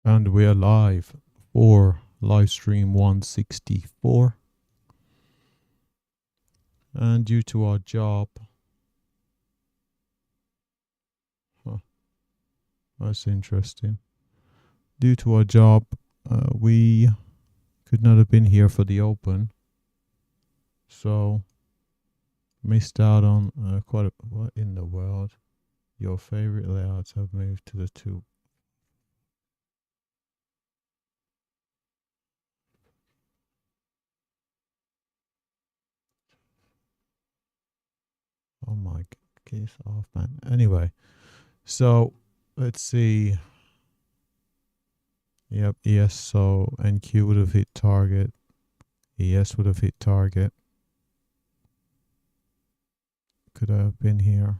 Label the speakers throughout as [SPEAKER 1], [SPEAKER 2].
[SPEAKER 1] And we are live for live stream 164. And due to our job, that's interesting. Due to our job, we could not have been here for the open, so missed out on quite a, what in the world? Your favorite layouts have moved to the two. Oh my, case off, man. Anyway, so let's see. Yep, ES, so NQ would have hit target. ES would have hit target. Could I have been here?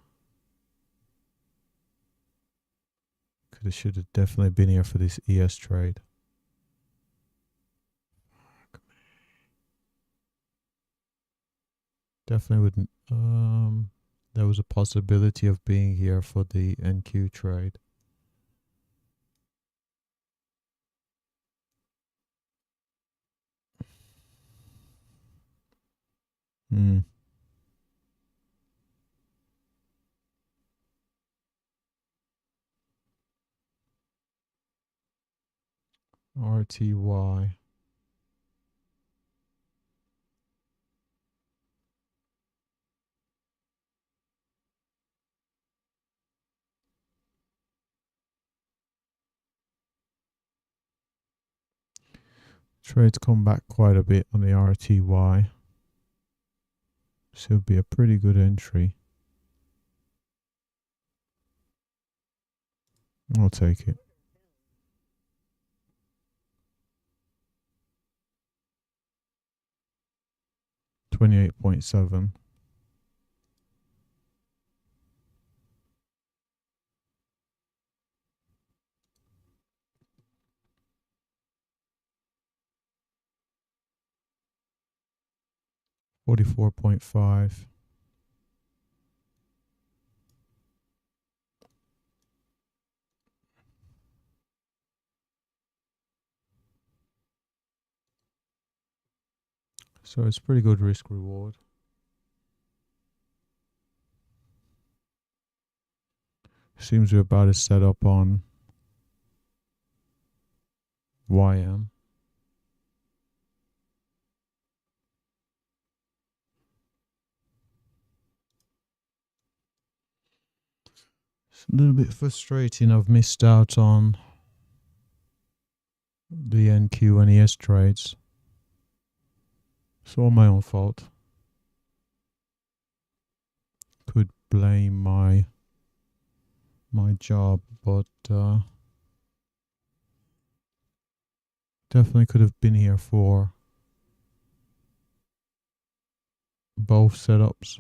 [SPEAKER 1] Should have definitely been here for this ES trade. Definitely wouldn't. There was a possibility of being here for the NQ trade. RTY. Trades come back quite a bit on the RTY. Should be a pretty good entry. I'll take it. $28.7. $44.5. So it's pretty good risk reward. Seems we're about to set up on YM. It's a little bit frustrating. I've missed out on the NQ and ES trades. It's all my own fault. Could blame my job, but definitely could have been here for both setups.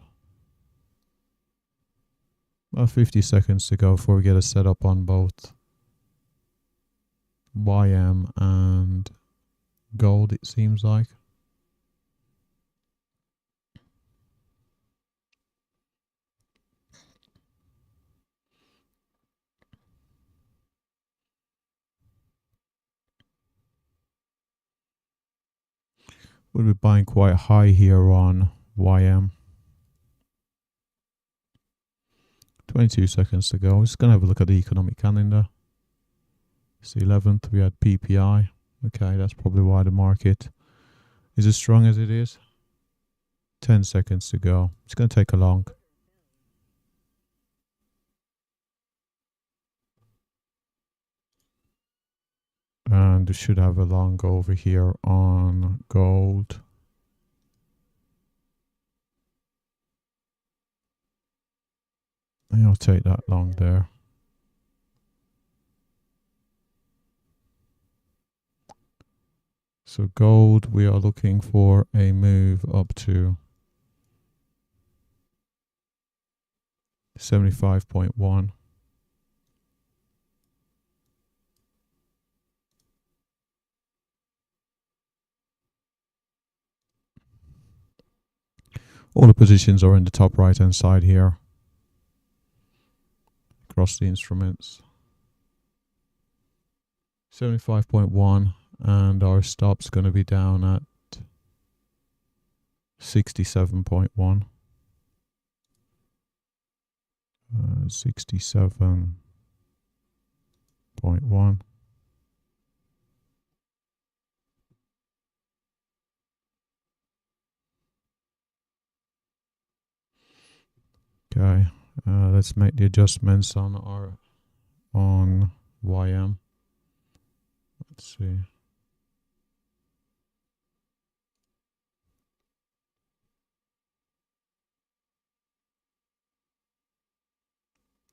[SPEAKER 1] About 50 seconds to go before we get a setup on both YM and gold, it seems like. We'll be buying quite high here on YM. 22 seconds to go. Just going to have a look at the economic calendar. It's the 11th. We had PPI. Okay, that's probably why the market is as strong as it is. 10 seconds to go. It's going to take a long. And we should have a long over here on gold. I'll take that long there. So gold, we are looking for a move up to 75.1. All the positions are in the top right hand side here. Across the instruments. 75.1, and our stop's going to be down at 67.1. 67.1. Okay, let's make the adjustments on YM. Let's see.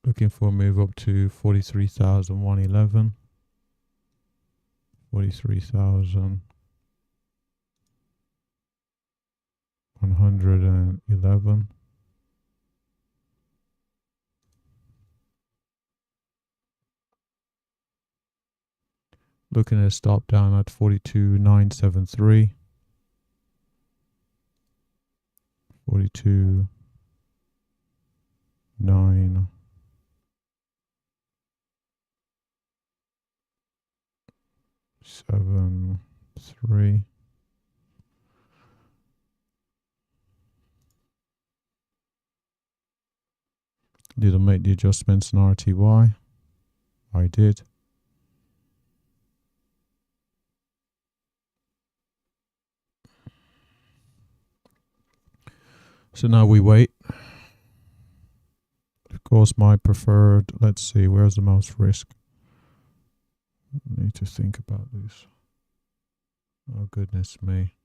[SPEAKER 1] Looking for a move up to 43,111. 43,111. Looking at a stop down at 42,973. 42,973. Did I make the adjustments in RTY? I did. So now we wait. Of course, my preferred, let's see, where's the most risk? I need to think about this. Oh, goodness me.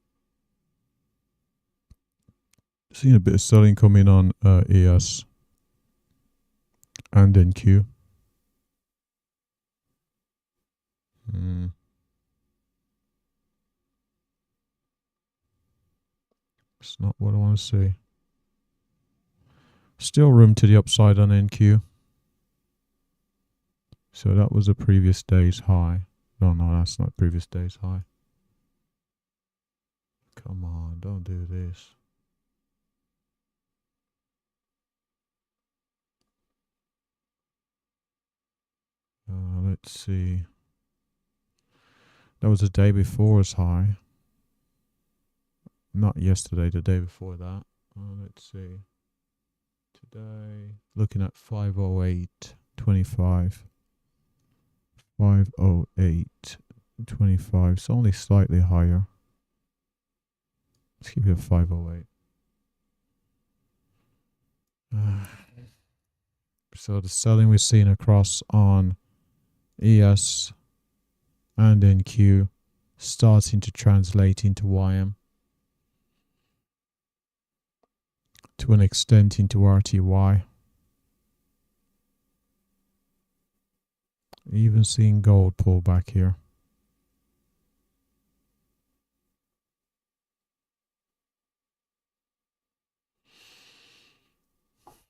[SPEAKER 1] Seen a bit of selling coming on ES and NQ. It's not what I want to see. Still room to the upside on NQ. So that was the previous day's high. No, that's not previous day's high. Come on, don't do this. Let's see. That was the day before's high. Not yesterday, the day before that. Let's see. Today, looking at 508.25. 508.25. It's only slightly higher. Let's keep it at 508. So the selling we're seeing across on ES and NQ starting to translate into YM. To an extent into RTY. Even seeing gold pull back here.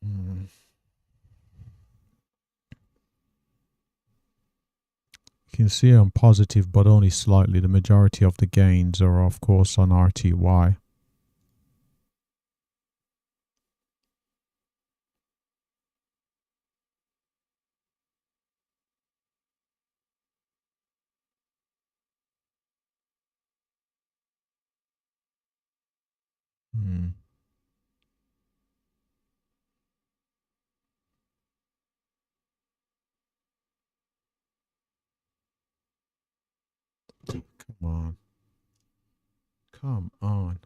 [SPEAKER 1] You can see I'm positive, but only slightly. The majority of the gains are, of course, on RTY. Come on. Come on.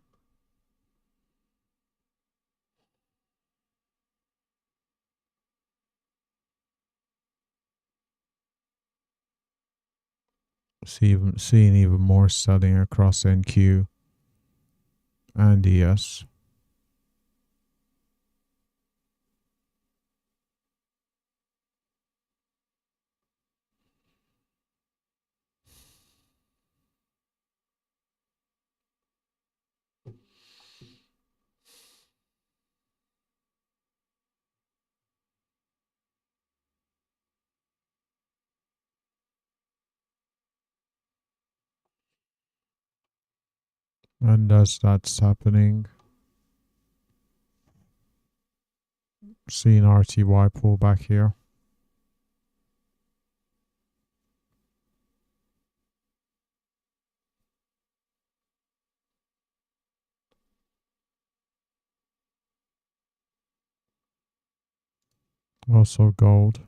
[SPEAKER 1] Seeing even more selling across NQ and ES. And as that's happening, seeing RTY pull back here. Also gold.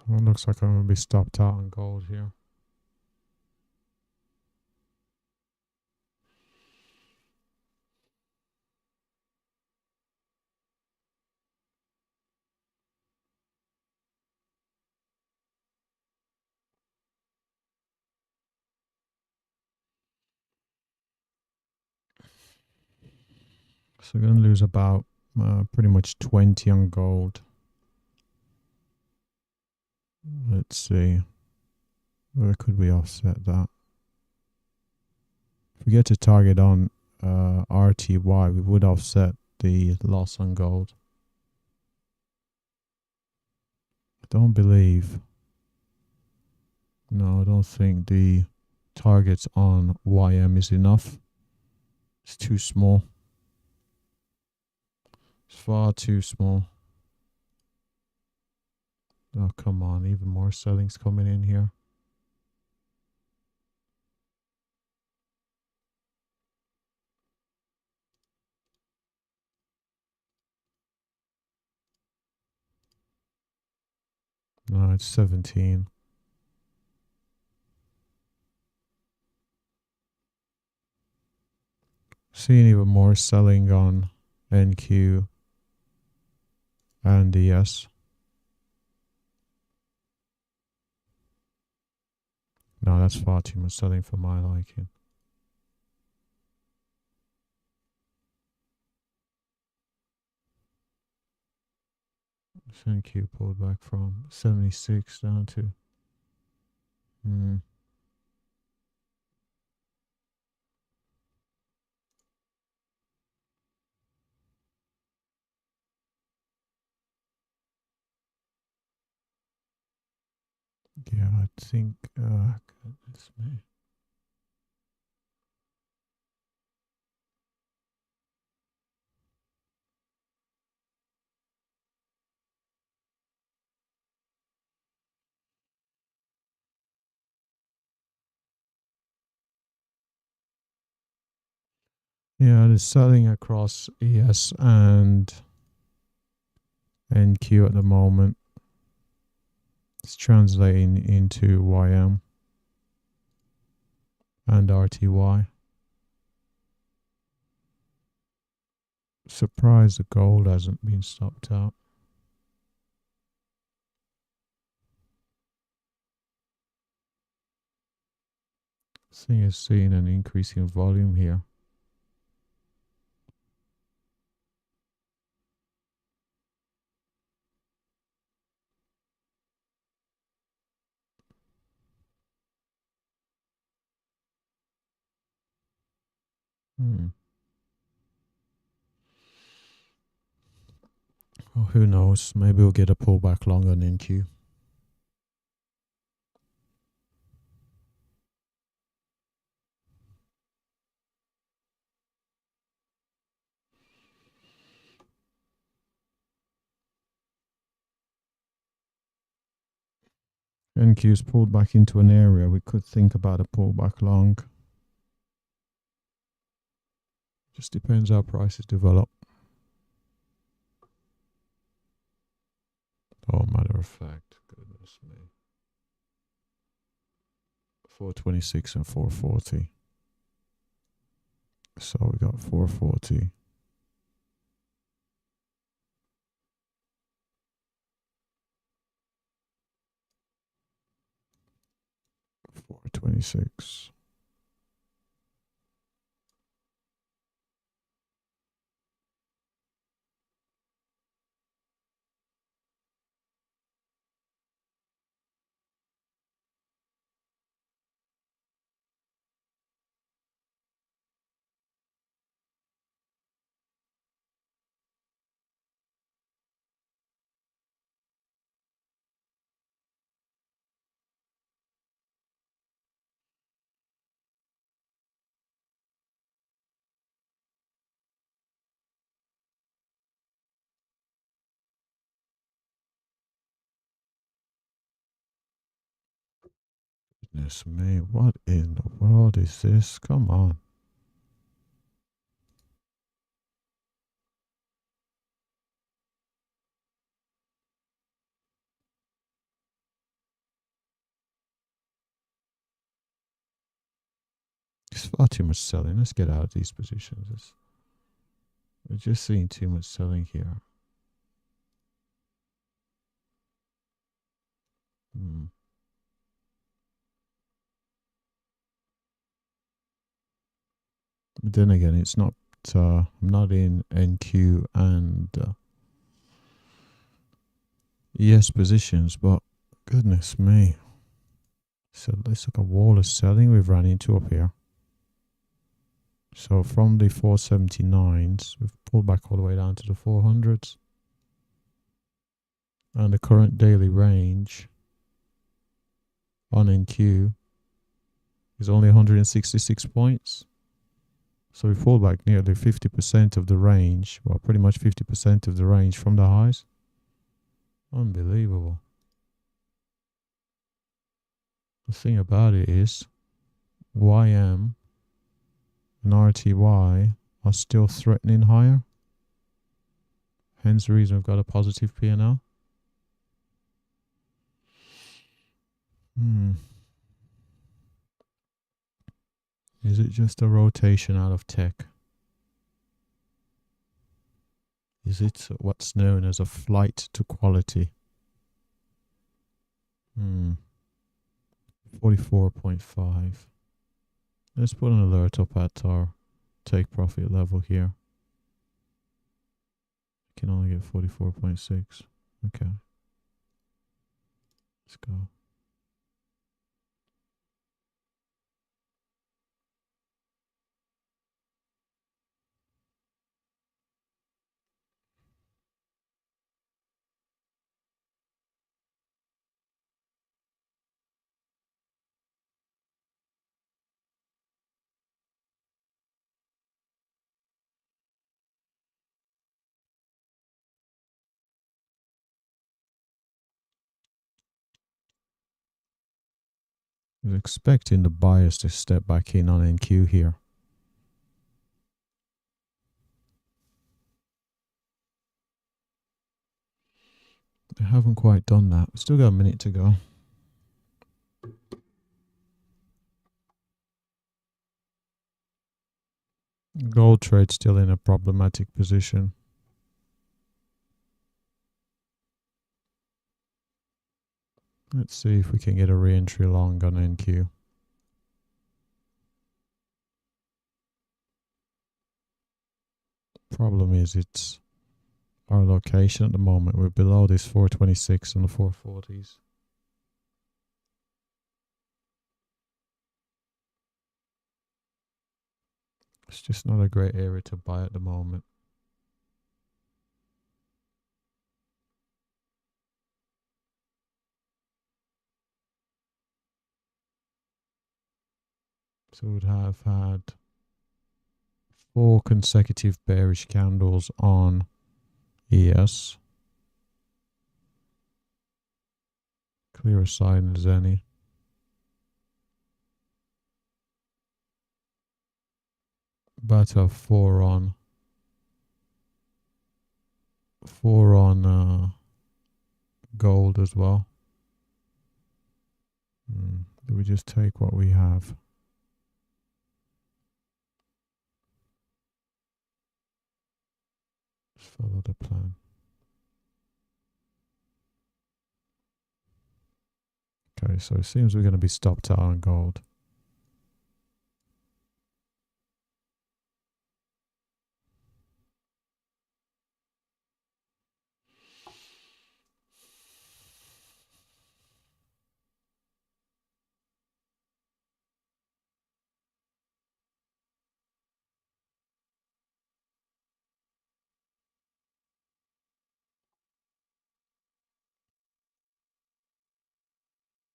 [SPEAKER 1] Well, it looks like I'm going to be stopped out on gold here. So we're going to lose about pretty much 20 on gold. Let's see. Where could we offset that? If we get to target on RTY, we would offset the loss on gold. I don't believe. No, I don't think the targets on YM is enough. It's too small. It's far too small. Oh, come on. Even more selling's coming in here. No, it's 17. Seeing even more selling on NQ and DS. No, that's far too much selling for my liking. NQ pulled back from 76 down to... Yeah, I think... goodness me. Yeah, it is selling across ES and NQ at the moment. It's translating into YM and RTY. Surprised the gold hasn't been stopped out. This thing is seeing an increase in volume here. Well, who knows? Maybe we'll get a pullback long on NQ. NQ's pulled back into an area we could think about a pullback long. Just depends how prices develop. Oh, matter of fact, goodness me. 426 and 440. So we got 440. 426. Goodness me, what in the world is this? Come on. It's far too much selling. Let's get out of these positions. We're just seeing too much selling here. But then again, it's not. I'm not in NQ and ES positions, but goodness me. So it's like a wall of selling we've run into up here. So from the 479s, we've pulled back all the way down to the 400s. And the current daily range on NQ is only 166 points. So we fall back nearly 50% of the range, well, pretty much 50% of the range from the highs. Unbelievable. The thing about it is, YM and RTY are still threatening higher. Hence the reason we've got a positive P&L. Is it just a rotation out of tech? Is it what's known as a flight to quality? 44.5. Let's put an alert up at our take profit level here. Can only get 44.6. Okay. Let's go. I was expecting the buyers to step back in on NQ here. They haven't quite done that. Still got a minute to go. Gold trade still in a problematic position. Let's see if we can get a re-entry long on NQ. Problem is it's our location at the moment. We're below this 426 and the 440s. It's just not a great area to buy at the moment. So we'd have had 4 consecutive bearish candles on ES. Clear sign as any. About to have 4 on gold as well. Do we just take what we have? Just follow the plan. Okay, so it seems we're going to be stopped out on gold.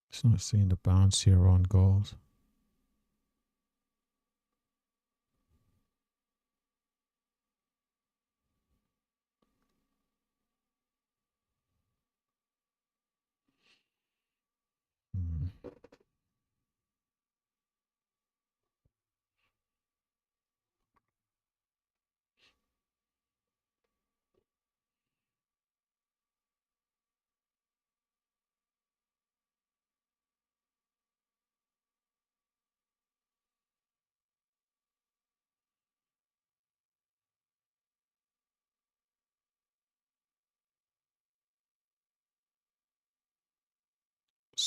[SPEAKER 1] It's not seeing the bounce here on gold.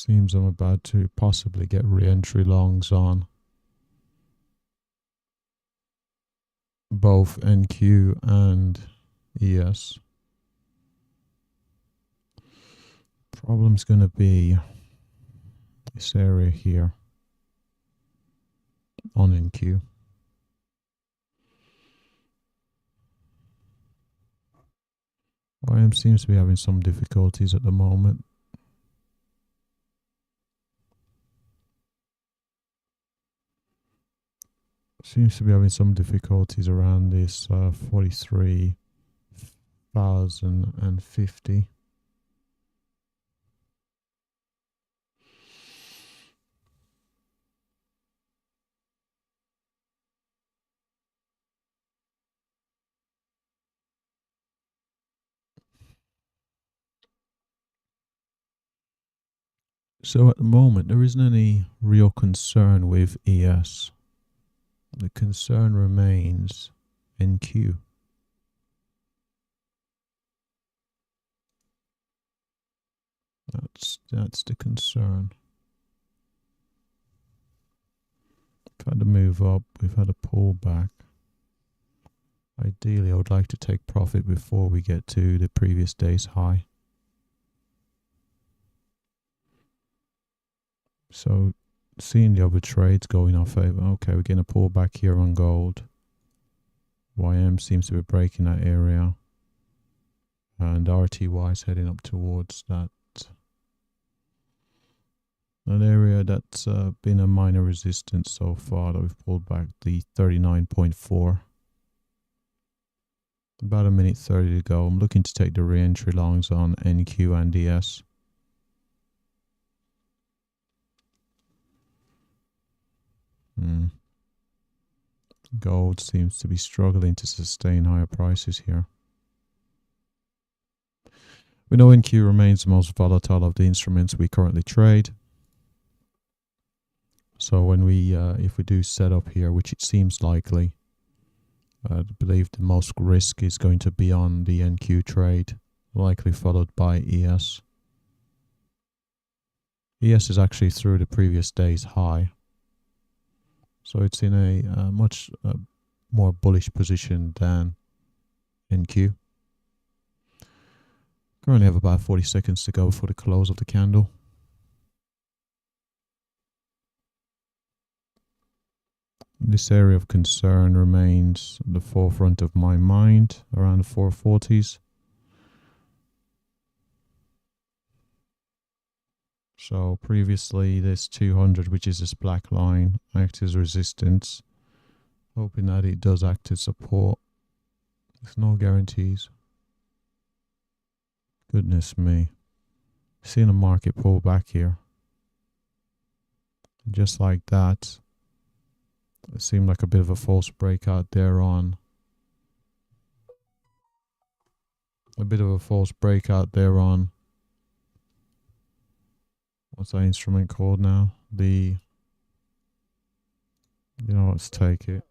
[SPEAKER 1] Seems I'm about to possibly get re-entry longs on both NQ and ES. Problem's going to be this area here on NQ. YM seems to be having some difficulties at the moment. Seems to be having some difficulties around this 43,050. So at the moment, there isn't any real concern with ES. The concern remains NQ. That's the concern. We've had to move up, we've had a pullback. Ideally, I would like to take profit before we get to the previous day's high. So, seeing the other trades going off favor. Okay, we're getting a pullback here on gold. YM seems to be breaking that area. And RTY is heading up towards that area that's been a minor resistance so far that we've pulled back, the 39.4. About a minute 30 to go. I'm looking to take the re-entry longs on NQ and ES. Gold seems to be struggling to sustain higher prices here. We know NQ remains the most volatile of the instruments we currently trade. So when we, if we do set up here, which it seems likely, I believe the most risk is going to be on the NQ trade, likely followed by ES. ES is actually through the previous day's high. So it's in a much more bullish position than NQ. Currently have about 40 seconds to go for the close of the candle. This area of concern remains at the forefront of my mind, around the 440s. So previously this 200, which is this black line, acts as resistance. Hoping that it does act as support. There's no guarantees. Goodness me. Seeing a market pull back here. Just like that. It seemed like a bit of a false breakout there on. A bit of a false breakout there on. What's that instrument called now? Let's take it.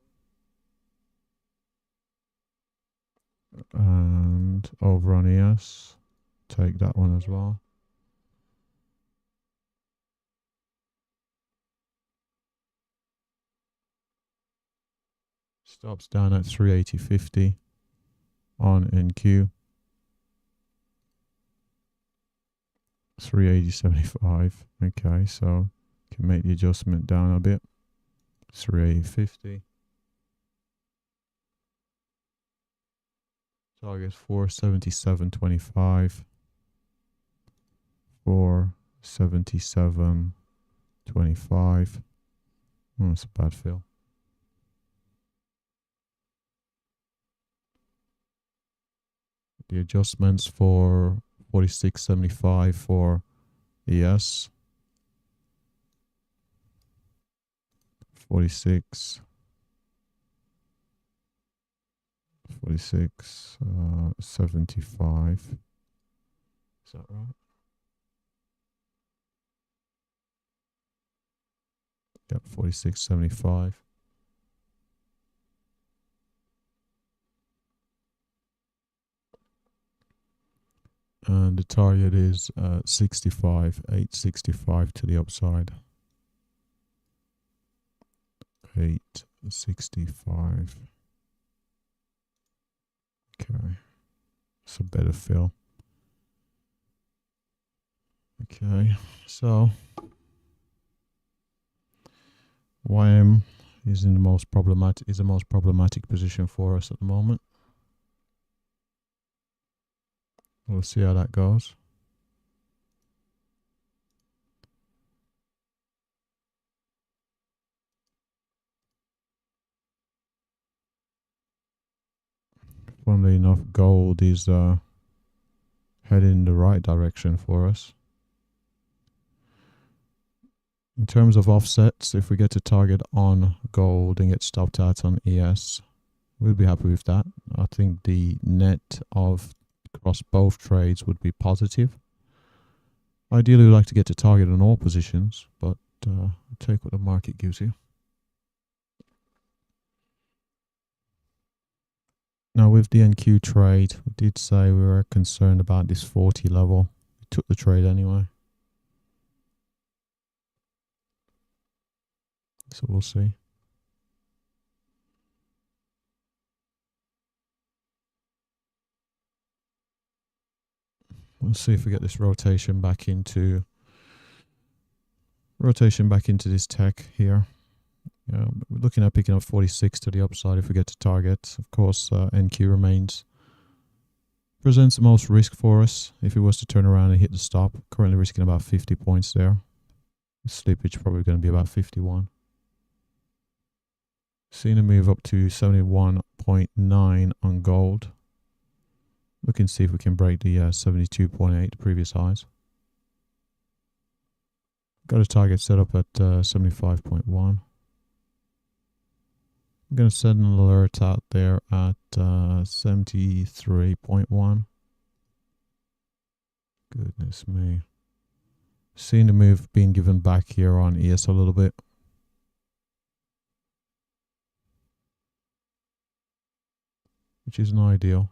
[SPEAKER 1] And over on ES. Take that one as well. Stops down at 380.50 on NQ. 380.75. Okay, so can make the adjustment down a bit. 380.50. Target 477.25. 477.25. Oh, that's a bad fill. The adjustments for 46.75 for ES. 46. 75. Is that right? Yep, 46.75. And the target is 865 to the upside. 865. Okay, it's a better fill. Okay, so YM is in the most problematic position for us at the moment. We'll see how that goes. Funnily enough, gold is heading in the right direction for us. In terms of offsets, if we get to target on gold and get stopped out on ES, we'll be happy with that. I think the net of across both trades would be positive. Ideally, we'd like to get to target on all positions, but take what the market gives you. Now, with the NQ trade, we did say we were concerned about this 40 level. We took the trade anyway. So we'll see. We'll see if we get this rotation back into this tech here. We're looking at picking up 46 to the upside if we get to target. Of course, NQ presents the most risk for us if it was to turn around and hit the stop. Currently risking about 50 points there. The slippage probably going to be about 51. Seeing a move up to 71.9 on gold. Looking to see if we can break the 72.8 previous highs. Got a target set up at 75.1. I'm going to send an alert out there at 73.1. Goodness me. Seeing the move being given back here on ES a little bit. Which isn't ideal.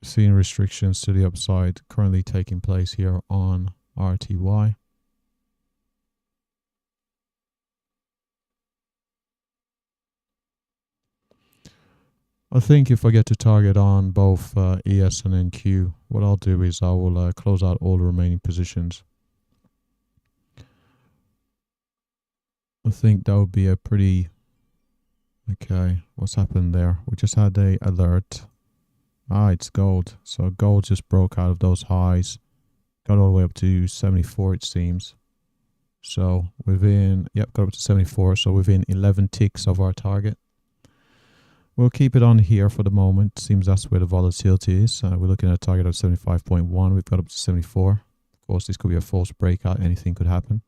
[SPEAKER 1] Seeing restrictions to the upside currently taking place here on RTY. I think if I get to target on both ES and NQ, what I'll do is I will close out all the remaining positions. I think that would be a pretty... Okay, what's happened there? We just had a alert. It's gold. So gold just broke out of those highs. Got all the way up to 74 it seems. So within, got up to 74. So within 11 ticks of our target. We'll keep it on here for the moment. Seems that's where the volatility is. We're looking at a target of 75.1. We've got up to 74. Of course, this could be a false breakout. Anything could happen.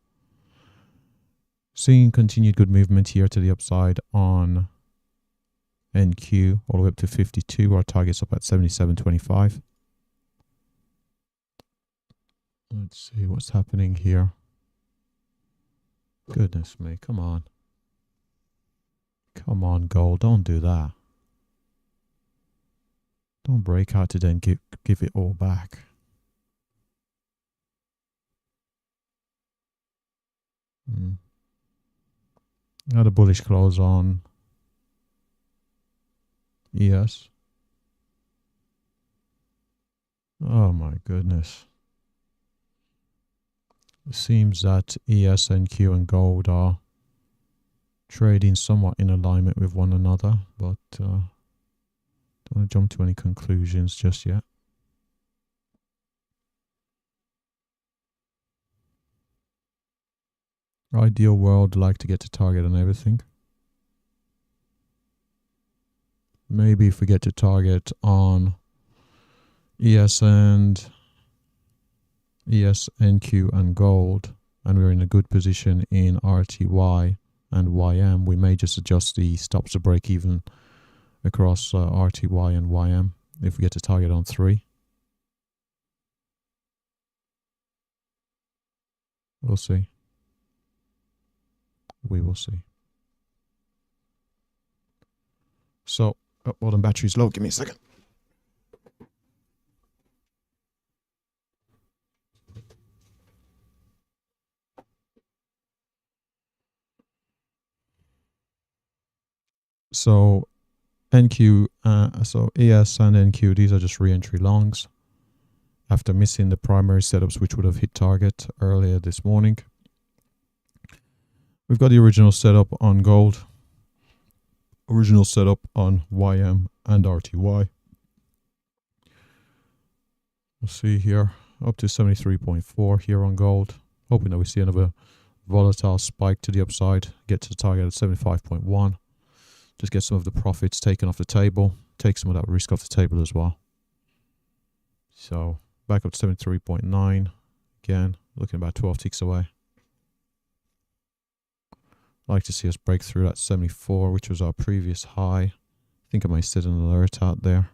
[SPEAKER 1] Seeing continued good movement here to the upside on NQ all the way up to 52. Our target's up at 77.25. Let's see what's happening here. Goodness me, come on. Come on, gold, don't do that. Don't break out to then give it all back. Had a bullish close on ES. Oh my goodness. It seems that ES, NQ and gold are trading somewhat in alignment with one another, but don't want to jump to any conclusions just yet. Ideal world, like to get to target on everything. Maybe if we get to target on ES, NQ and gold, and we're in a good position in RTY and YM, we may just adjust the stops to break even across RTY and YM if we get to target on 3. We'll see. We will see. So, well, the battery's low. Give me a second. So NQ, so ES and NQ, these are just re-entry longs after missing the primary setups which would have hit target earlier this morning. We've got the original setup on gold, original setup on YM and RTY. We'll see here up to 73.4 here on gold, hoping that we see another volatile spike to the upside, get to the target at 75.1. Just get some of the profits taken off the table, take some of that risk off the table as well. So back up to 73.9, again looking about 12 ticks away. I'd like to see us break through that 74, which was our previous high. I think I might set an alert out there.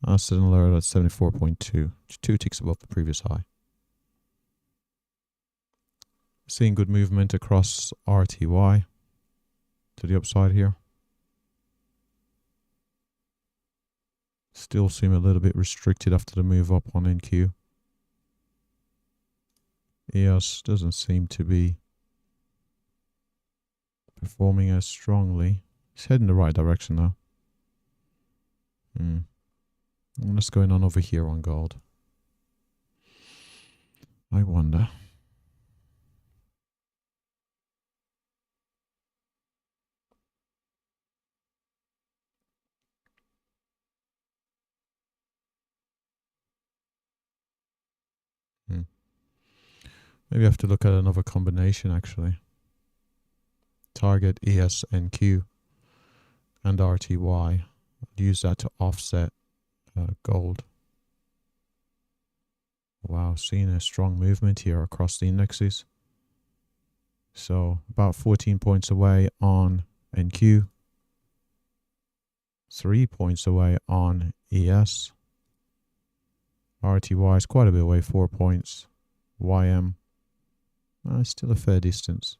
[SPEAKER 1] I'll set an alert at 74.2, 2 ticks above the previous high. Seeing good movement across RTY to the upside here. Still seem a little bit restricted after the move up on NQ. ES doesn't seem to be performing as strongly. It's heading the right direction though. What's going on over here on gold? I wonder. Maybe I have to look at another combination actually. Target ES and Q and RTY. I'll use that to offset gold. Wow, seeing a strong movement here across the indexes. So about 14 points away on NQ. 3 points away on ES. RTY is quite a bit away, 4 points. YM, still a fair distance.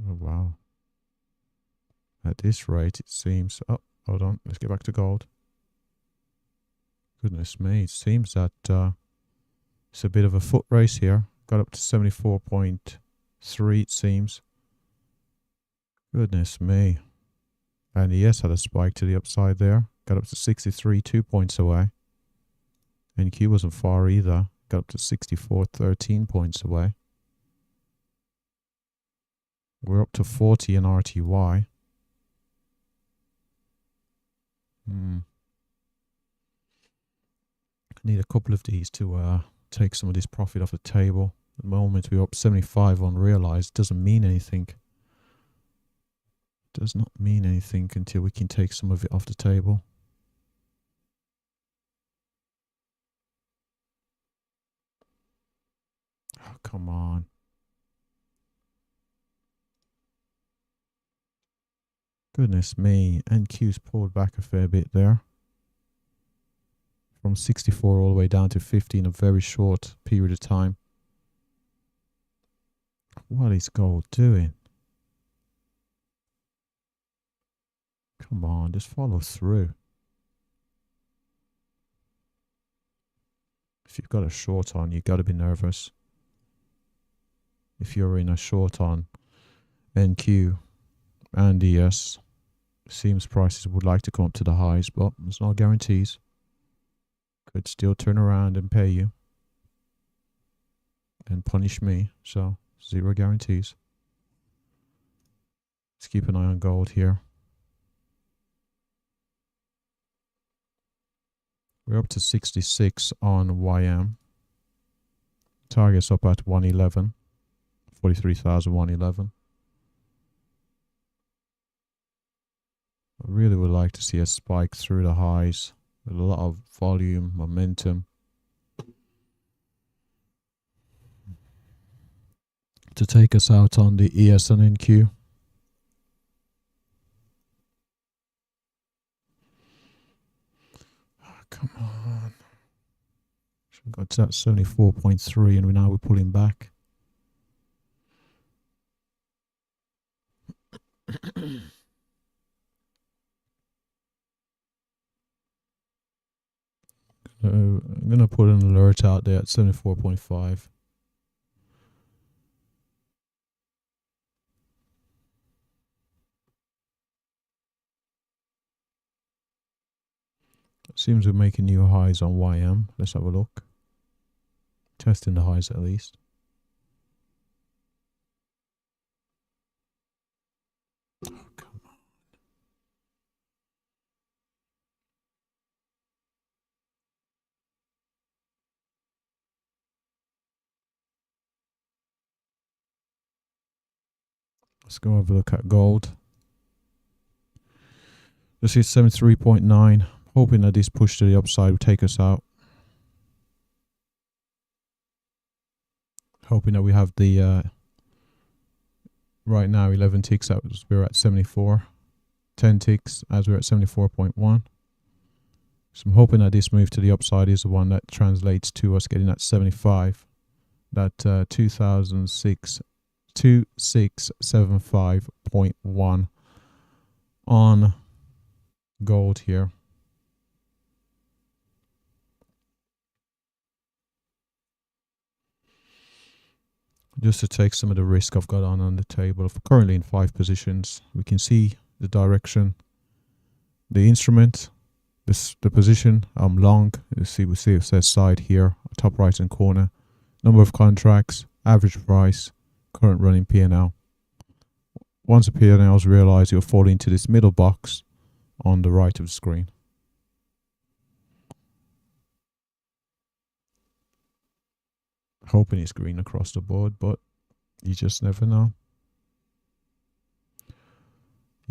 [SPEAKER 1] Oh, wow. At this rate, it seems... Oh, hold on. Let's get back to gold. Goodness me. It seems that it's a bit of a foot race here. Got up to 74.3, it seems. Goodness me. And ES had a spike to the upside there. Got up to 63, 2 points away. NQ wasn't far either. Got up to 64, 13 points away. We're up to 40 in RTY. I need a couple of these to take some of this profit off the table. At the moment we're up 75 on realized. Doesn't mean anything. Does not mean anything until we can take some of it off the table. Oh, come on. Goodness me, NQ's pulled back a fair bit there. From 64 all the way down to 50 in a very short period of time. What is gold doing? Come on, just follow through. If you've got a short on, you've got to be nervous. If you're in a short on NQ and ES, seems prices would like to come up to the highs, but there's no guarantees. Could still turn around and pay you and punish me, so 0 guarantees. Let's keep an eye on gold here. We're up to 66 on YM. Target's up at 111. 43,111. I really would like to see a spike through the highs with a lot of volume, momentum. To take us out on the ES and NQ. Come on. We got to that 74.3 and now we're pulling back. I'm going to put an alert out there at 74.5. Seems we're making new highs on YM. Let's have a look. Testing the highs at least. Oh, come on. Let's go have a look at gold. This is 73.9. Hoping that this push to the upside will take us out. Hoping that we have the right now 11 ticks as we're at 74. 10 ticks as we're at 74.1. So I'm hoping that this move to the upside is the one that translates to us getting that 75. That 2675.1 on gold here. Just to take some of the risk I've got on the table. I'm currently in 5 positions. We can see the direction, the instrument, the position. I'm long. We see it says side here, top right hand corner. Number of contracts, average price, current running P&L. Once the P&L is realized, you'll fall into this middle box on the right of the screen. Hoping it's green across the board, but you just never know.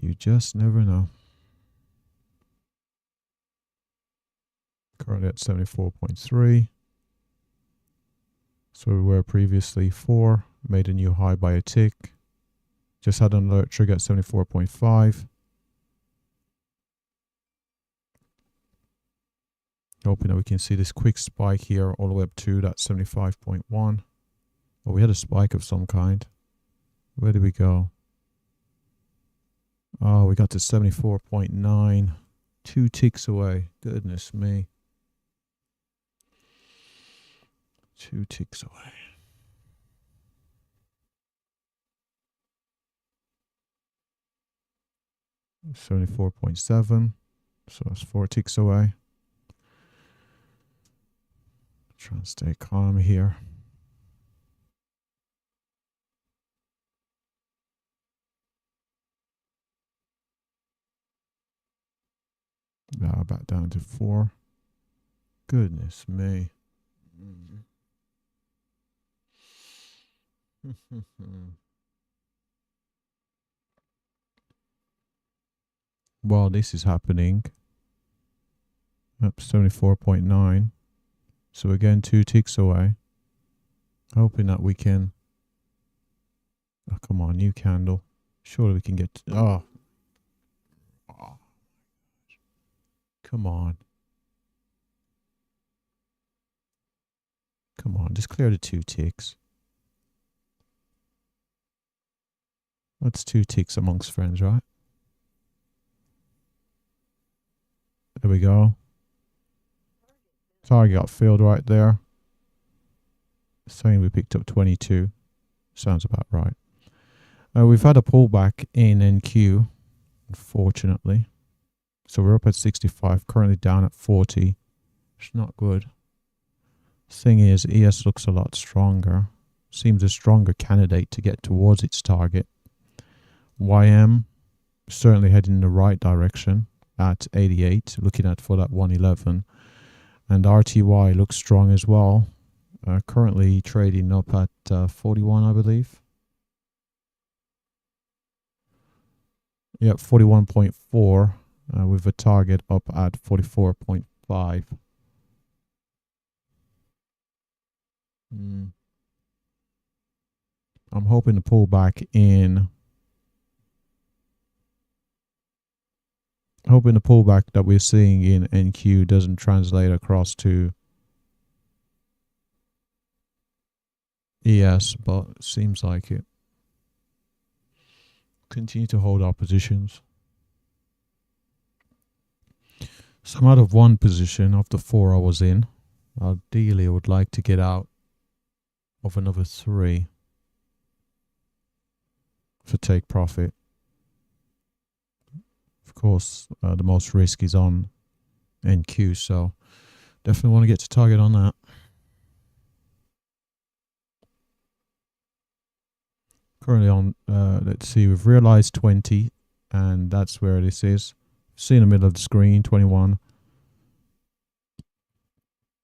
[SPEAKER 1] You just never know. Currently at 74.3. So we were previously 4. Made a new high by a tick. Just had an alert trigger at 74.5. Hoping that we can see this quick spike here all the way up to that 75.1. Well, we had a spike of some kind. Where did we go? Oh, we got to 74.9. 2 ticks away. Goodness me. 2 ticks away. $74.7. So that's 4 ticks away. Trying to stay calm here. Now back down to 4. Goodness me. While this is happening, up 74.9. So again, 2 ticks away. Hoping that we can. Oh, come on, new candle. Surely we can get. Oh. Come on. Come on, just clear the 2 ticks. That's 2 ticks amongst friends, right? There we go. Target got filled right there. Saying we picked up 22. Sounds about right. We've had a pullback in NQ, unfortunately. So we're up at 65, currently down at 40. It's not good. Thing is, ES looks a lot stronger. Seems a stronger candidate to get towards its target. YM certainly heading in the right direction at 88, looking at for that 111. And RTY looks strong as well. Currently trading up at 41, I believe. Yep, 41.4 with a target up at 44.5. I'm hoping to pull back in. Hoping the pullback that we're seeing in NQ doesn't translate across to ES, but it seems like it. Continue to hold our positions. So I'm out of 1 position of the 4 I was in. Ideally, I would like to get out of another 3 for take profit. Of course, the most risk is on NQ. So definitely want to get to target on that. Currently on, let's see, we've realized 20, and that's where this is. See in the middle of the screen, 21.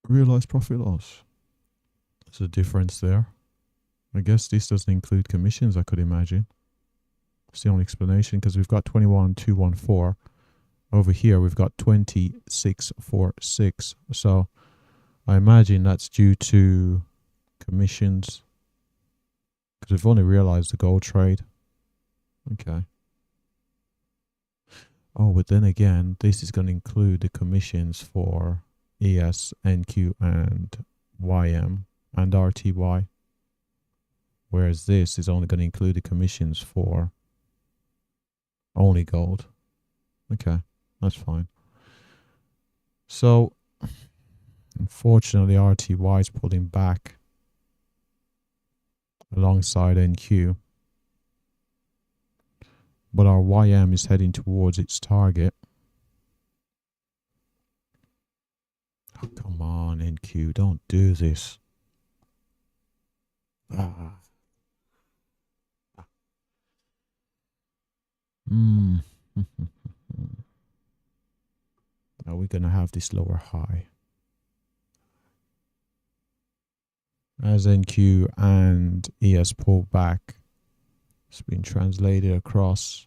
[SPEAKER 1] Realized profit loss. There's a difference there. I guess this doesn't include commissions, I could imagine. It's the only explanation, because we've got 21,214. Over here, we've got 2646. So I imagine that's due to commissions, because we've only realized the gold trade. Okay. Oh, but then again, this is going to include the commissions for ES, NQ, and YM and RTY. Whereas this is only going to include the commissions for only gold. Okay, that's fine. So, unfortunately, RTY is pulling back alongside NQ. But our YM is heading towards its target. Oh, come on, NQ, don't do this. Ah. Are we going to have this lower high? As NQ and ES pull back, it's been translated across.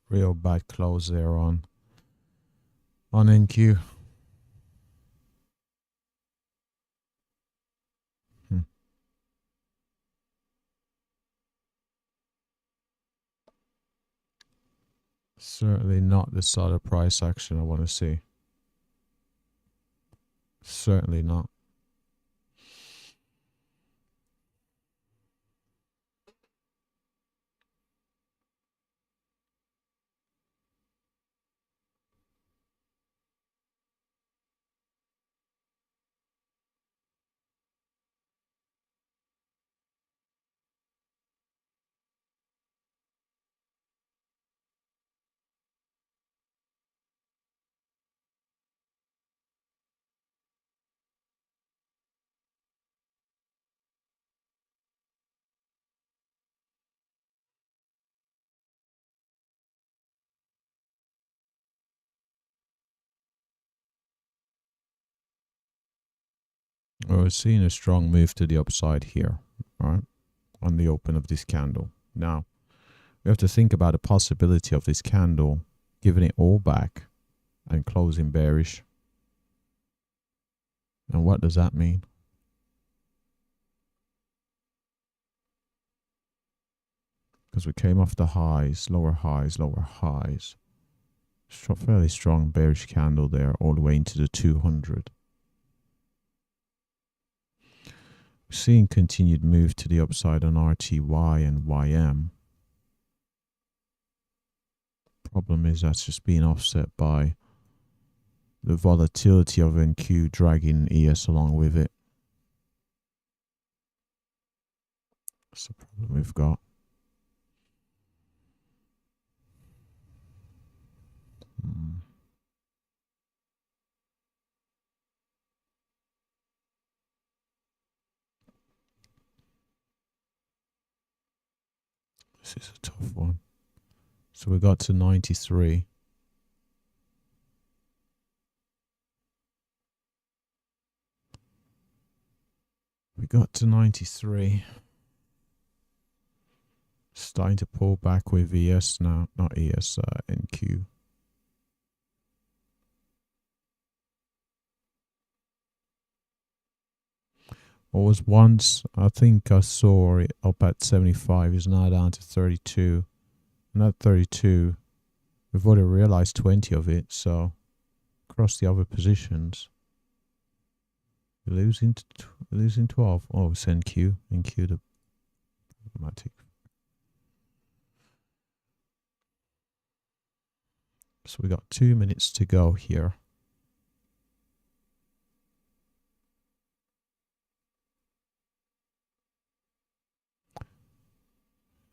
[SPEAKER 1] Real bad close there on NQ. Certainly not the sort of price action I want to see. Certainly not. We're seeing a strong move to the upside here, right, on the open of this candle. Now, we have to think about the possibility of this candle giving it all back and closing bearish. And what does that mean? Because we came off the highs, lower highs, lower highs. Fairly strong bearish candle there all the way into the 200. We're seeing continued move to the upside on RTY and YM. Problem is that's just being offset by the volatility of NQ dragging ES along with it. That's the problem we've got. This is a tough one. So we got to 93. We got to 93. Starting to pull back with ES now, not ES, NQ. What was once, I think I saw it up at 75, is now down to 32. And at 32, we've already realized 20 of it, so across the other positions, we're losing 12. Oh, it's NQ. NQ, the automatic. So we got 2 minutes to go here.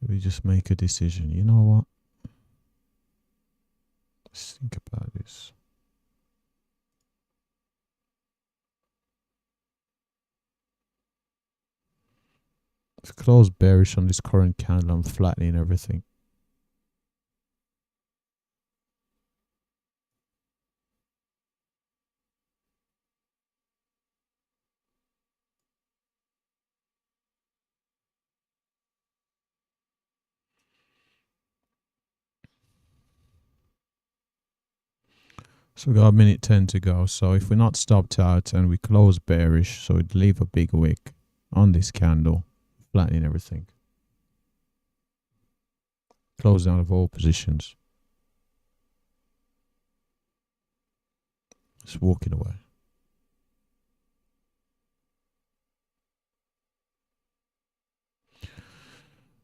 [SPEAKER 1] We just make a decision. You know what? Let's think about this. Let's close bearish on this current candle. I'm flattening everything. So we got a minute 10 to go. So if we're not stopped out and we close bearish, so it'd leave a big wick on this candle, flattening everything. Close down of all positions. Just walking away.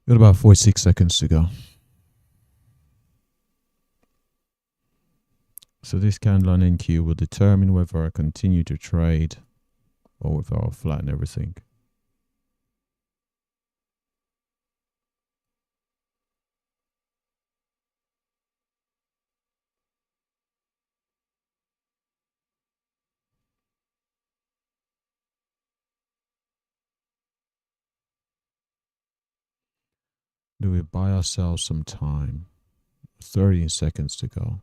[SPEAKER 1] Got about 46 seconds to go. So this candle on NQ will determine whether I continue to trade or whether I'll flatten everything. Do we buy ourselves some time? 30 seconds to go.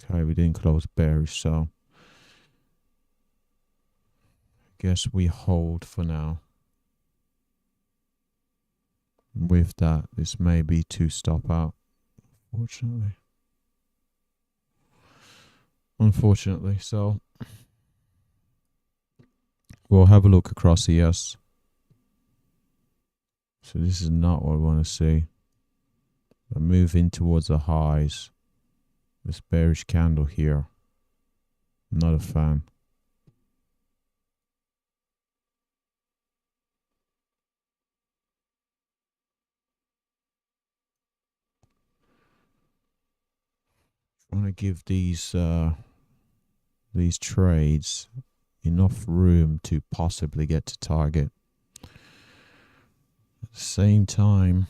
[SPEAKER 1] Okay, we didn't close bearish, so I guess we hold for now. With that, this may be to stop out, unfortunately. So we'll have a look across ES. So this is not what we want to see. We're moving towards the highs. This bearish candle here, not a fan. I want to give these trades enough room to possibly get to target. At the same time,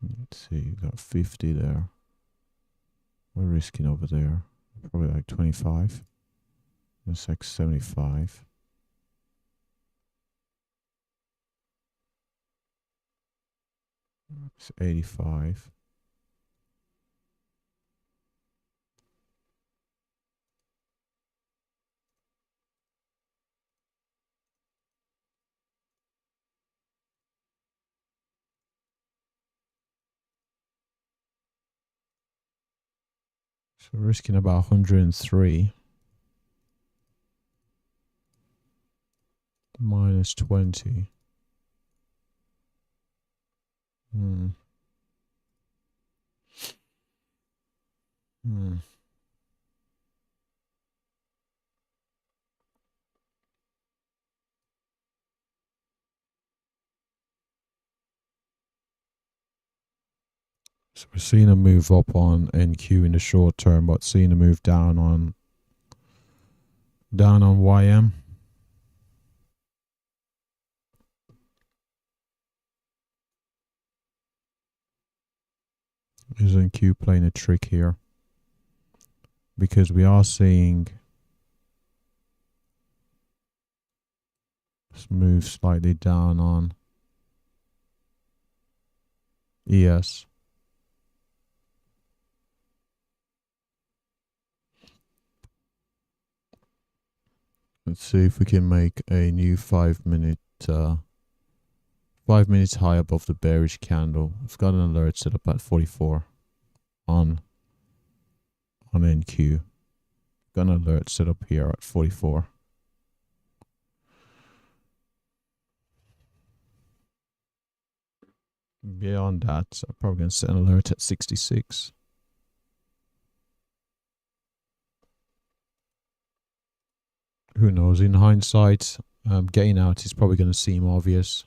[SPEAKER 1] let's see, you got 50 there. We're risking over there. Probably like 25. That's like 75. It's 85. So we're risking about 103. Minus 20. So we're seeing a move up on NQ in the short term, but seeing a move down on YM. Is NQ playing a trick here? Because we are seeing this move slightly down on ES. Let's see if we can make a new 5 minute 5 minutes high above the bearish candle. I've got an alert set up at 44 on NQ. Got an alert set up here at 44. Beyond that, I'm probably going to set an alert at 66. Who knows? In hindsight, getting out is probably going to seem obvious.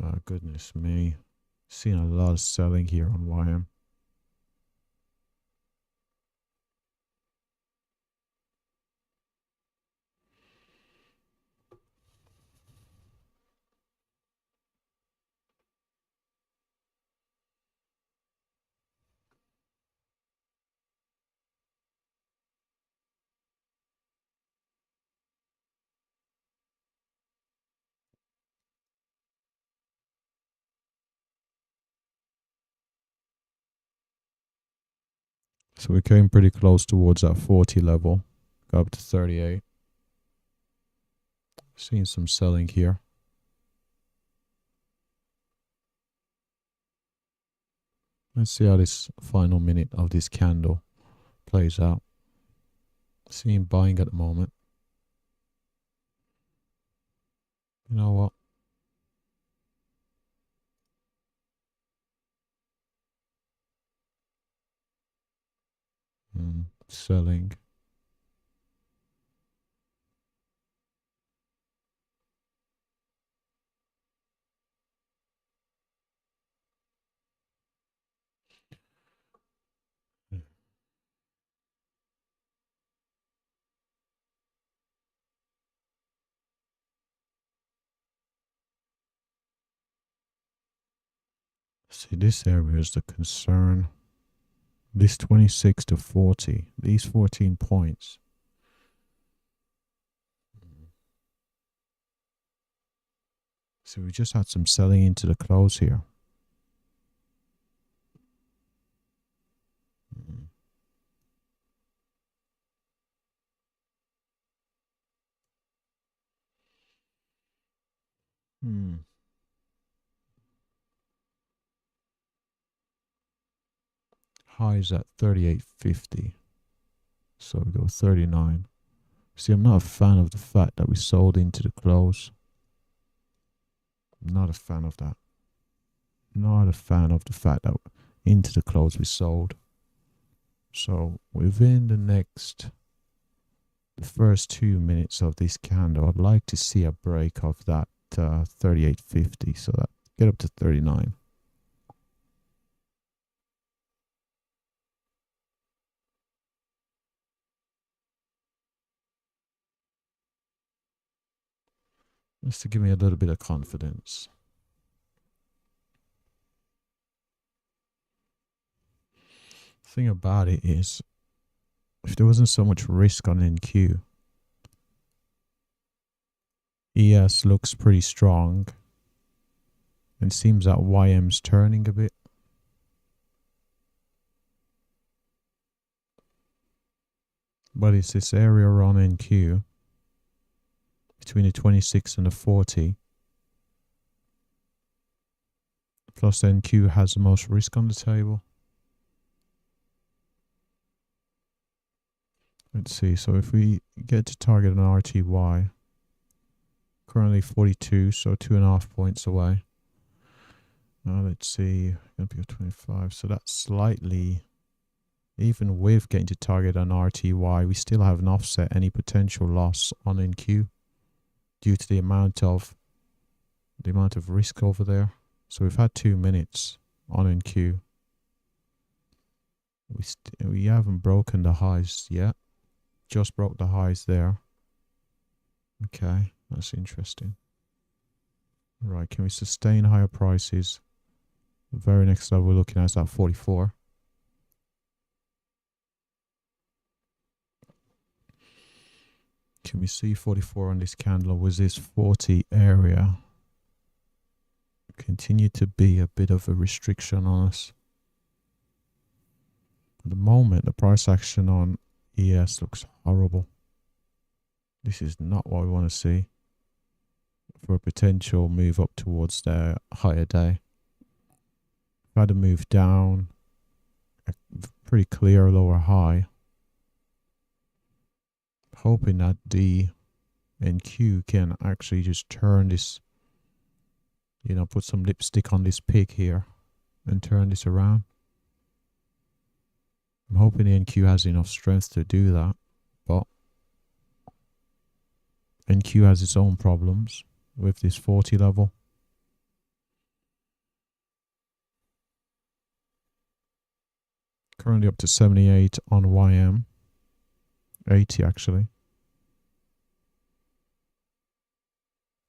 [SPEAKER 1] Oh, goodness me. Seeing a lot of selling here on YM. So we came pretty close towards that 40 level. Got up to 38. Seeing some selling here. Let's see how this final minute of this candle plays out. Seeing buying at the moment. You know what? Selling. See, this area is the concern. This 26 to 40, these 14 points. So we just had some selling into the close here. Highs at 38.50. So we go 39. See, I'm not a fan of the fact that we sold into the close. I'm not a fan of that. Not a fan of the fact that into the close we sold. So within the first 2 minutes of this candle, I'd like to see a break of that 38.50, so that get up to 39. Just to give me a little bit of confidence. The thing about it is, if there wasn't so much risk on NQ, ES looks pretty strong. It seems that YM's turning a bit. But it's this area on NQ between the 26 and the 40. Plus NQ has the most risk on the table. Let's see, so if we get to target an RTY, currently 42, so 2.5 points away. Now let's see, going to be a 25, so that's slightly, even with getting to target an RTY, we still haven't offset any potential loss on NQ due to the amount of risk over there. So we've had 2 minutes on NQ. We haven't broken the highs yet. Just broke the highs there. Okay, that's interesting. Right, can we sustain higher prices? The very next level we're looking at is at 44. Can we see 44 on this candle, or was this 40 area continue to be a bit of a restriction on us? At the moment, the price action on ES looks horrible. This is not what we want to see for a potential move up towards the higher day. We've had a move down, a pretty clear lower high. Hoping that D and Q can actually just turn this, you know, put some lipstick on this pig here and turn this around. I'm hoping the NQ has enough strength to do that, but NQ has its own problems with this 40 level. Currently up to 78 on YM, 80 actually.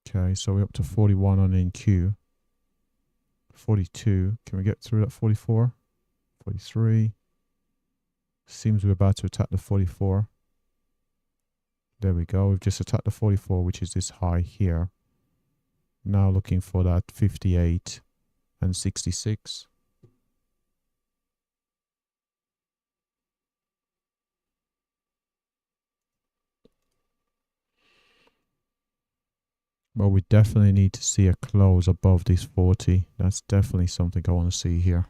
[SPEAKER 1] Okay, so we're up to 41 on NQ, 42. Can we get through that 44? 43. Seems we're about to attack the 44. There we go. We've just attacked the 44, which is this high here. Now looking for that 58 and 66. Well, we definitely need to see a close above this 40. That's definitely something I want to see here.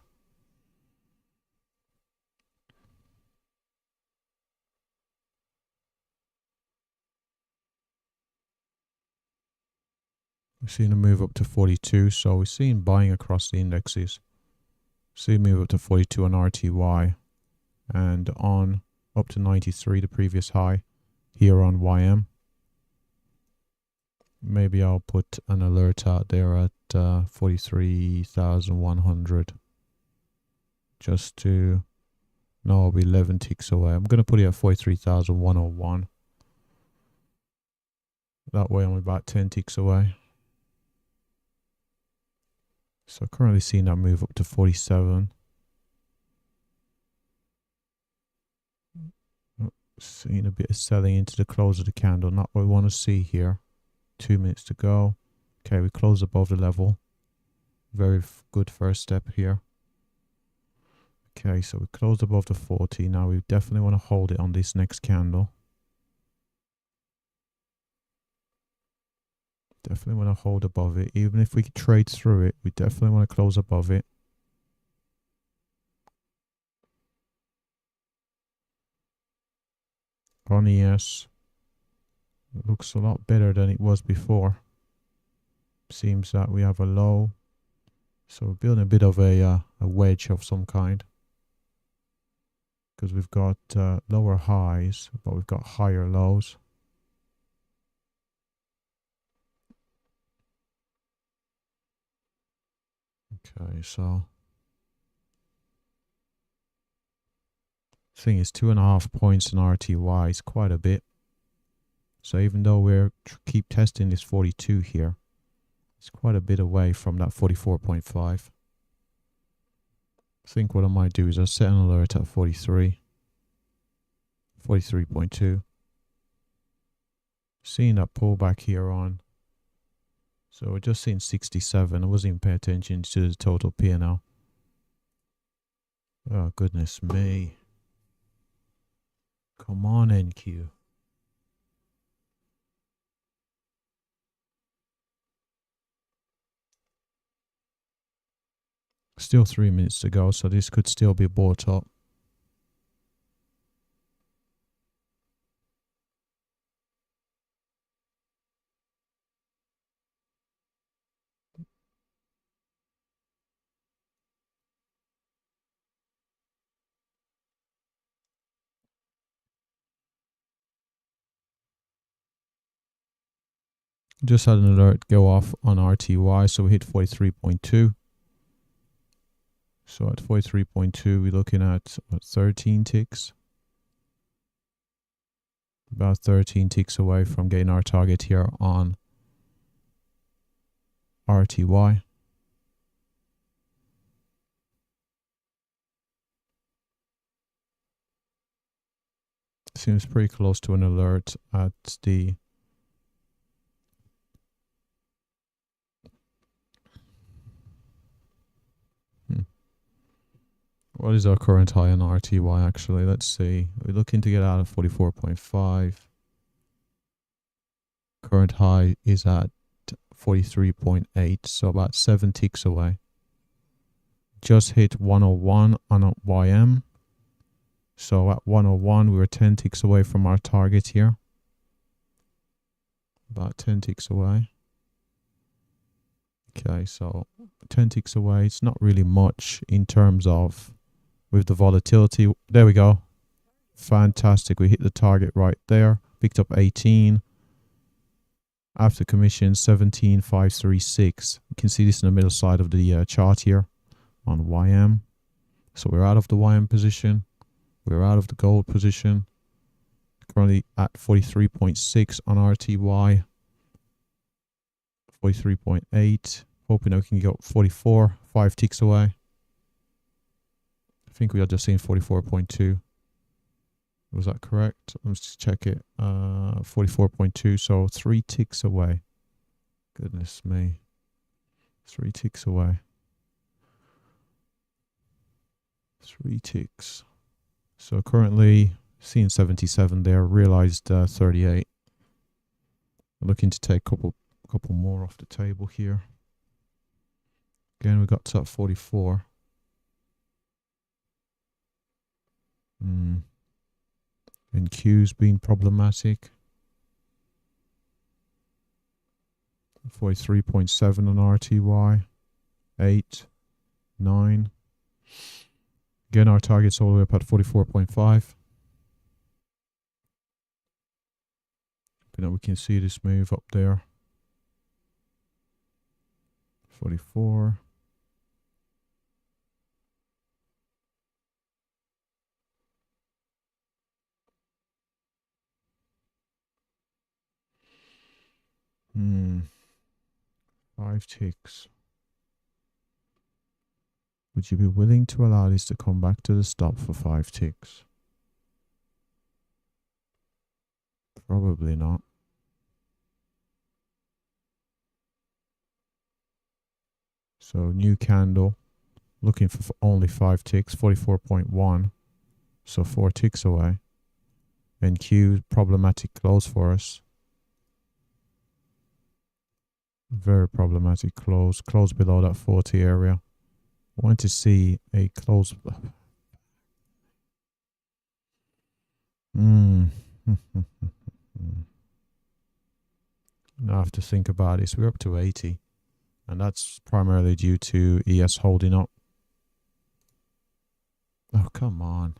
[SPEAKER 1] We're seeing a move up to 42, so we're seeing buying across the indexes. See a move up to 42 on RTY and on up to 93, the previous high here on YM. Maybe I'll put an alert out there at 43,100 just to know I'll be 11 ticks away. I'm going to put it at 43,101. That way I'm about 10 ticks away. So currently seeing that move up to 47. Seeing a bit of selling into the close of the candle. Not what we want to see here. 2 minutes to go. Okay, we close above the level. Very good first step here. Okay, so we closed above the 40. Now we definitely want to hold it on this next candle. Definitely want to hold above it. Even if we trade through it, we definitely want to close above it. On ES, it looks a lot better than it was before. Seems that we have a low. So we're building a bit of a wedge of some kind. Because we've got lower highs, but we've got higher lows. Okay, so thing is 2.5 points in RTY is quite a bit. So even though we're keep testing this 42 here, it's quite a bit away from that 44.5. I think what I might do is I'll set an alert at 43. 43.2. Seeing that pullback here on. So we're just seeing 67. I wasn't even paying attention to the total P&L. Oh, goodness me. Come on, NQ. Still 3 minutes to go, so this could still be bought up. Just had an alert go off on RTY, so we hit 43.2. So at 43.2, we're looking at what, 13 ticks. About 13 ticks away from getting our target here on RTY. Seems pretty close to an alert at the What is our current high on RTY actually? Let's see. We're looking to get out of 44.5. Current high is at 43.8, so about 7 ticks away. Just hit 101 on a YM. So at 101, we were 10 ticks away from our target here. About 10 ticks away. Okay, so 10 ticks away. It's not really much in terms of with the volatility. There we go. Fantastic. We hit the target right there. Picked up 18. After commission, 17,536. You can see this in the middle side of the chart here on YM. So we're out of the YM position. We're out of the gold position. Currently at 43.6 on RTY. 43.8. Hoping we can get 44. 5 ticks away. I think we are just seeing 44.2. Was that correct? Let's just check it. 44.2, so 3 ticks away. Goodness me. 3 ticks away. 3 ticks. So currently seeing 77 there, realized 38. Looking to take a couple more off the table here. Again, we got to 44. And Q's been problematic. 43.7 on RTY. 8, 9. Again, our target's all the way up at 44.5. But now we can see this move up there. 44. Hmm. 5 ticks. Would you be willing to allow this to come back to the stop for 5 ticks? Probably not. So new candle, looking for only 5 ticks, 44.1. So 4 ticks away. And Q, problematic close for us. Very problematic close. Close below that 40 area. I want to see a close. Now I have to think about this. We're up to 80. And that's primarily due to ES holding up. Oh, come on.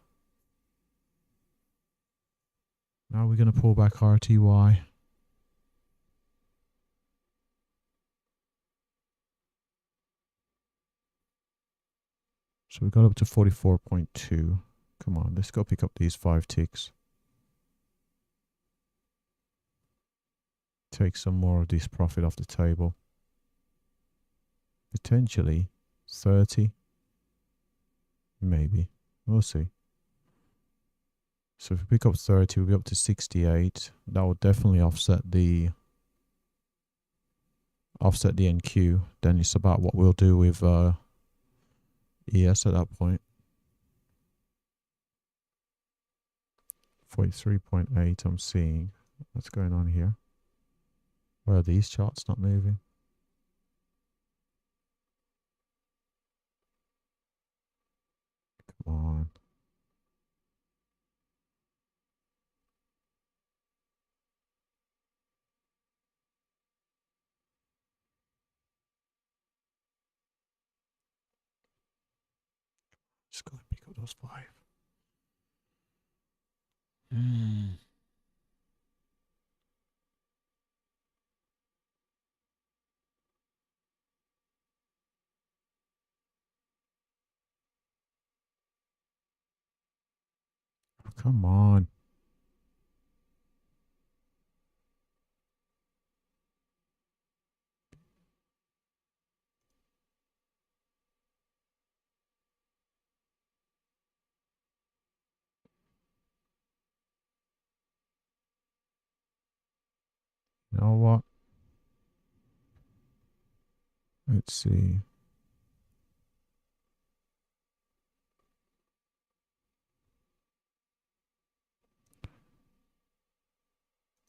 [SPEAKER 1] Now we're going to pull back RTY. So we got up to 44.2. Come on, let's go pick up these 5 ticks. Take some more of this profit off the table. Potentially 30. Maybe. We'll see. So if we pick up 30, we'll be up to 68. That will definitely offset the NQ. Then it's about what we'll do with ES at that point. 43.8 I'm seeing. What's going on here? Why are these charts not moving? Come on. Just go and pick up those 5. Come on. You know what? Let's see.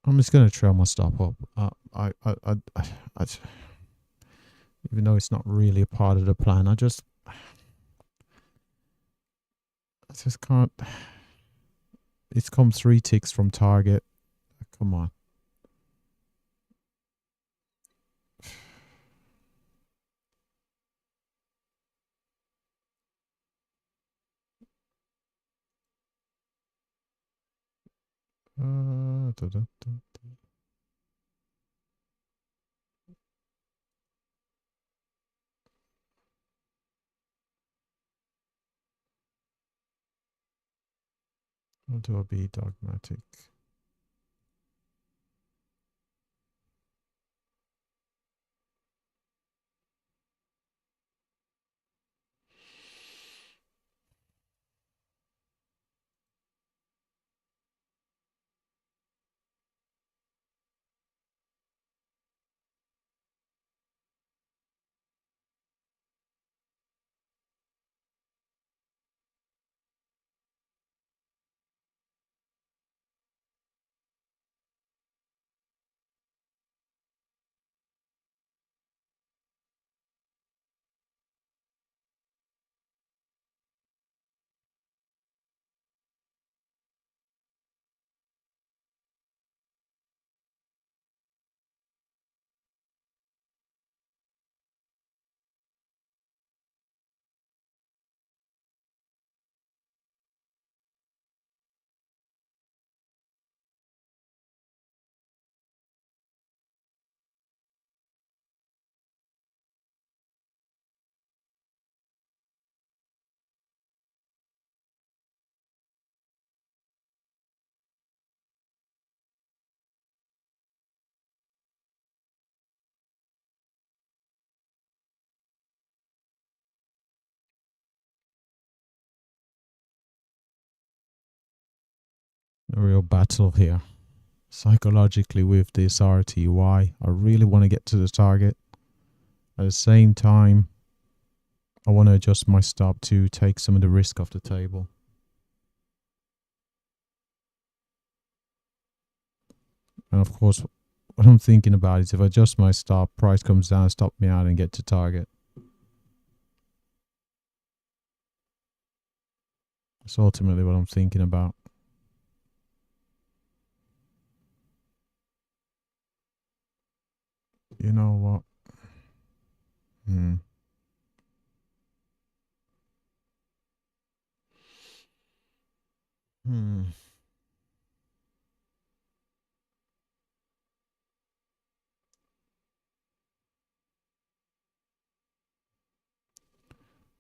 [SPEAKER 1] I'm just gonna trail my stop up. I even though it's not really a part of the plan, I just can't. It's come 3 ticks from target. Come on. Da, da, da. How do I be dogmatic? A real battle here. Psychologically with this RTY. I really want to get to the target. At the same time, I want to adjust my stop to take some of the risk off the table. And of course, what I'm thinking about is if I adjust my stop, price comes down, stop me out and get to target. That's ultimately what I'm thinking about. You know what? You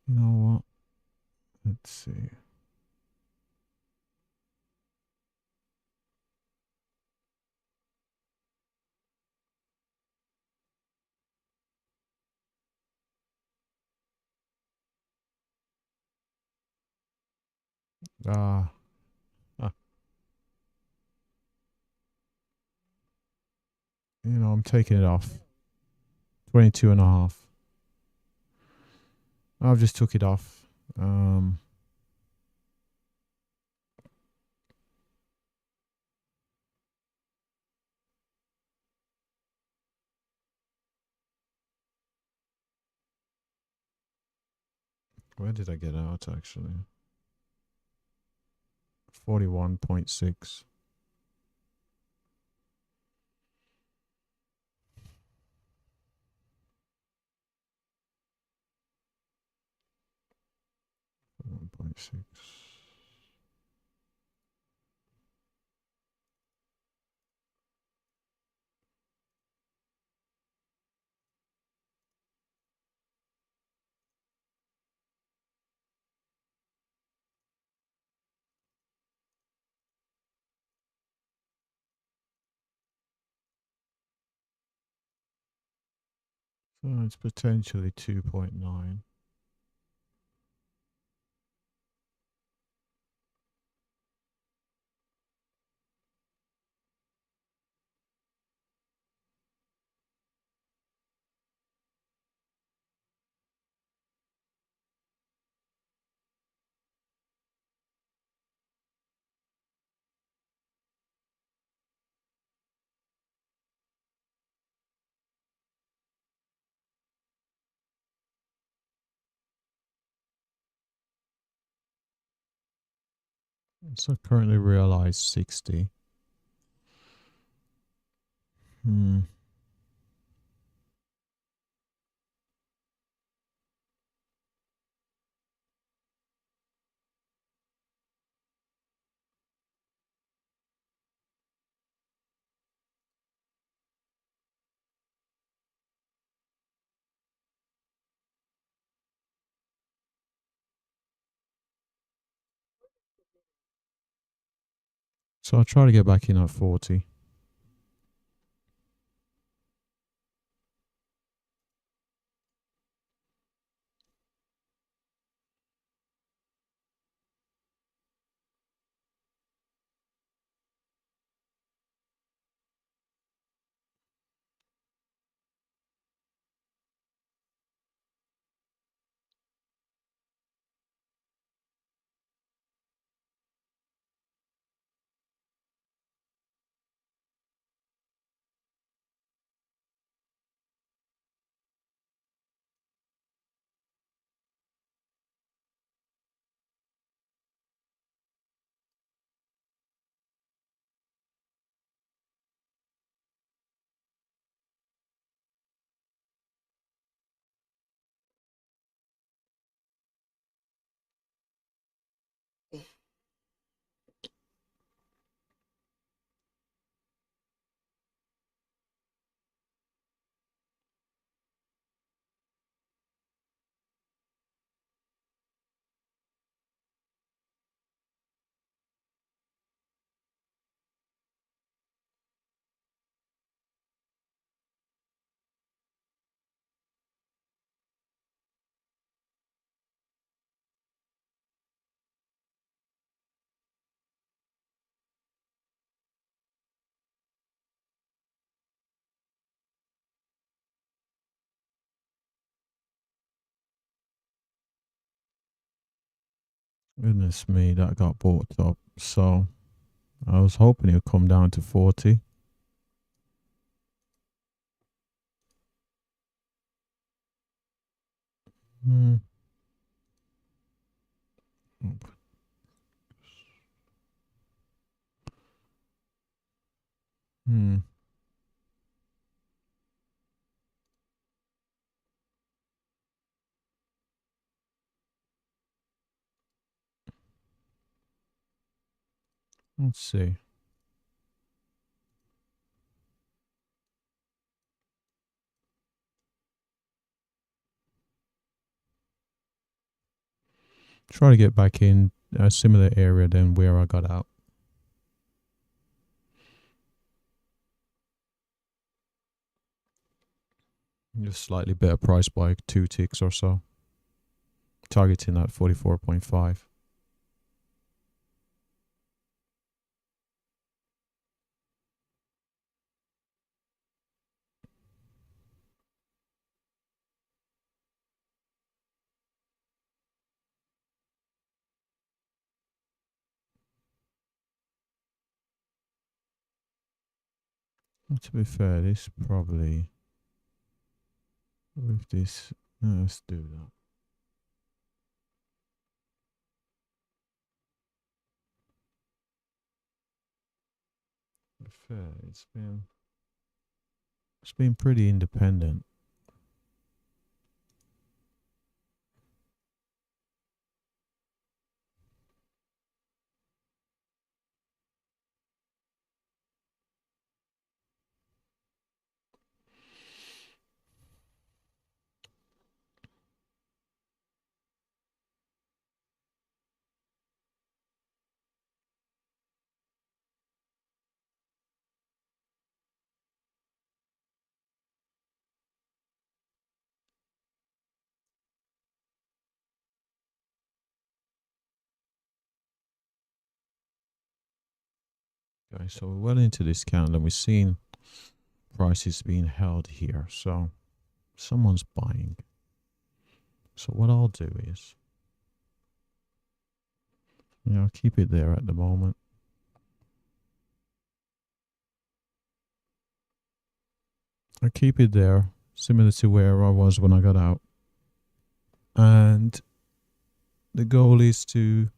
[SPEAKER 1] know what? Let's see. Ah. You know, I'm taking it off. 22 and a half. I've just took it off. Where did I get out actually? 41.6. One point six. So it's potentially 2.9. So currently realized 60. Hmm. So I'll try to get back in at 40. Goodness me, that got bought up. So I was hoping it would come down to 40. Hmm. Hmm. Let's see. Try to get back in a similar area than where I got out. Just slightly better price by 2 ticks or so. Targeting at 44.5. To be fair, this probably with this. Let's do that. To be fair, it's been pretty independent. Okay, so we went into this candle and we've seen prices being held here. So someone's buying. So what I'll do is, I'll keep it there at the moment. I'll keep it there, similar to where I was when I got out. And the goal is to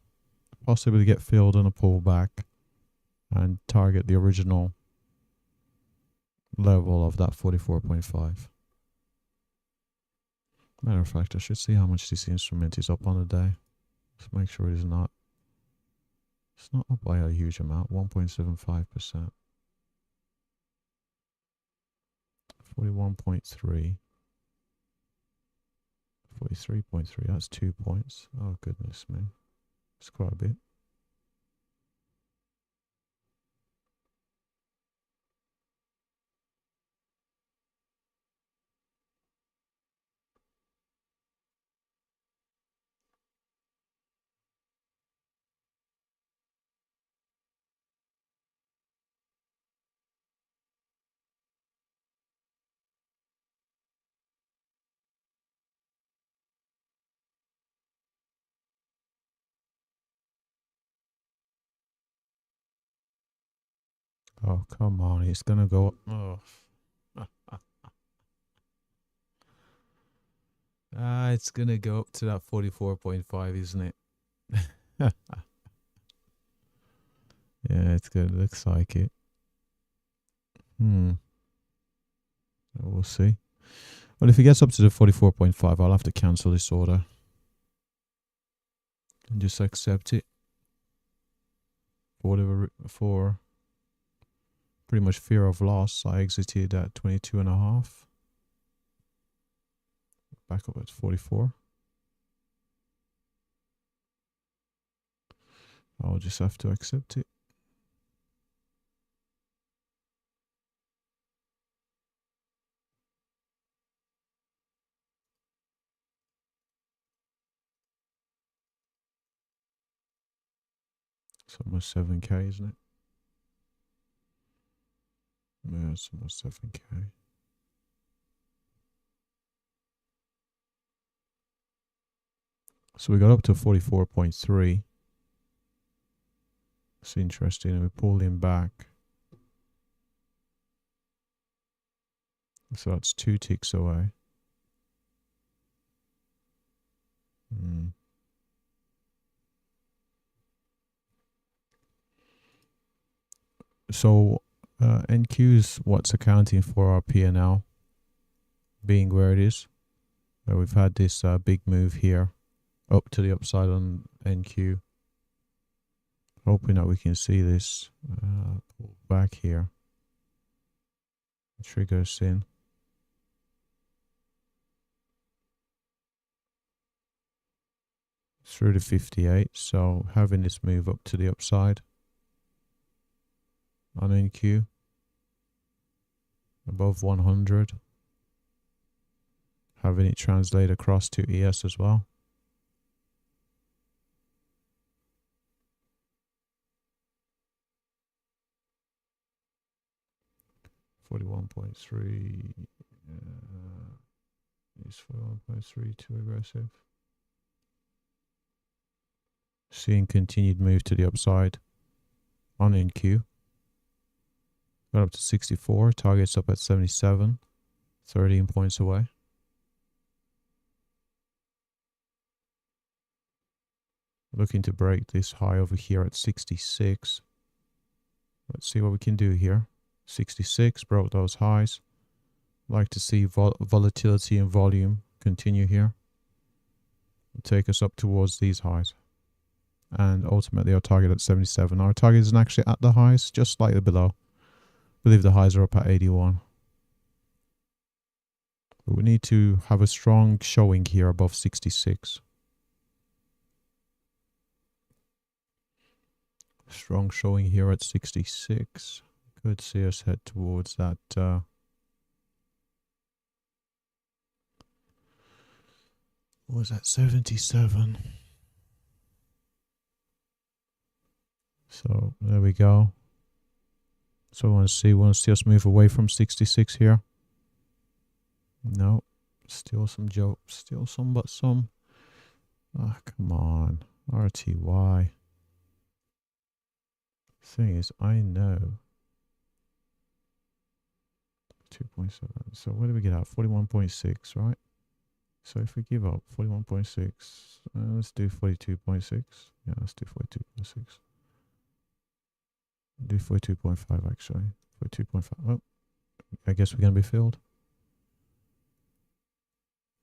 [SPEAKER 1] possibly get filled on a pullback and target the original level of that 44.5. Matter of fact, I should see how much this instrument is up on the day. Let's make sure it's not up by a huge amount, 1.75%. 41.3. 43.3, that's 2 points. Oh goodness me. It's quite a bit. Oh, come on. It's going to go up. Oh. It's going to go up to that 44.5, isn't it? Yeah, it's good. Looks like it. We'll see. Well, if it gets up to the 44.5, I'll have to cancel this order and just accept it for pretty much fear of loss. I exited at 22.5. Back up at 44. I'll just have to accept it. It's almost 7K, isn't it? Yeah, it's almost 7K. So we got up to 44.3. It's interesting. And we pulled him back. So that's 2 ticks away. So NQ is what's accounting for our P&L being where it is. We've had this big move here up to the upside on NQ. Hoping that we can see this pull back here. Trigger us in. Through the 58. So having this move up to the upside on NQ. Above 100. Having it translate across to ES as well. $41.3 is 41.3 too aggressive. Seeing continued move to the upside on NQ. Got up to 64, targets up at 77, 13 points away. Looking to break this high over here at 66. Let's see what we can do here. 66, broke those highs. Like to see volatility and volume continue here. Take us up towards these highs. And ultimately our target at 77. Our target isn't actually at the highs, just slightly below. I believe the highs are up at 81. But we need to have a strong showing here above 66. Strong showing here at 66. Could see us head towards that what was that, 77. So there we go. So I want to see us move away from 66 here. No, still some joke, still some, but some. Ah, come on, RTY. Thing is, I know 2.7. So what do we get out? 41.6, right? So if we give up 41.6, let's do 42.6. Yeah, let's do 42.6. Do 42.5 actually. 42.5. Oh, I guess we're going to be filled.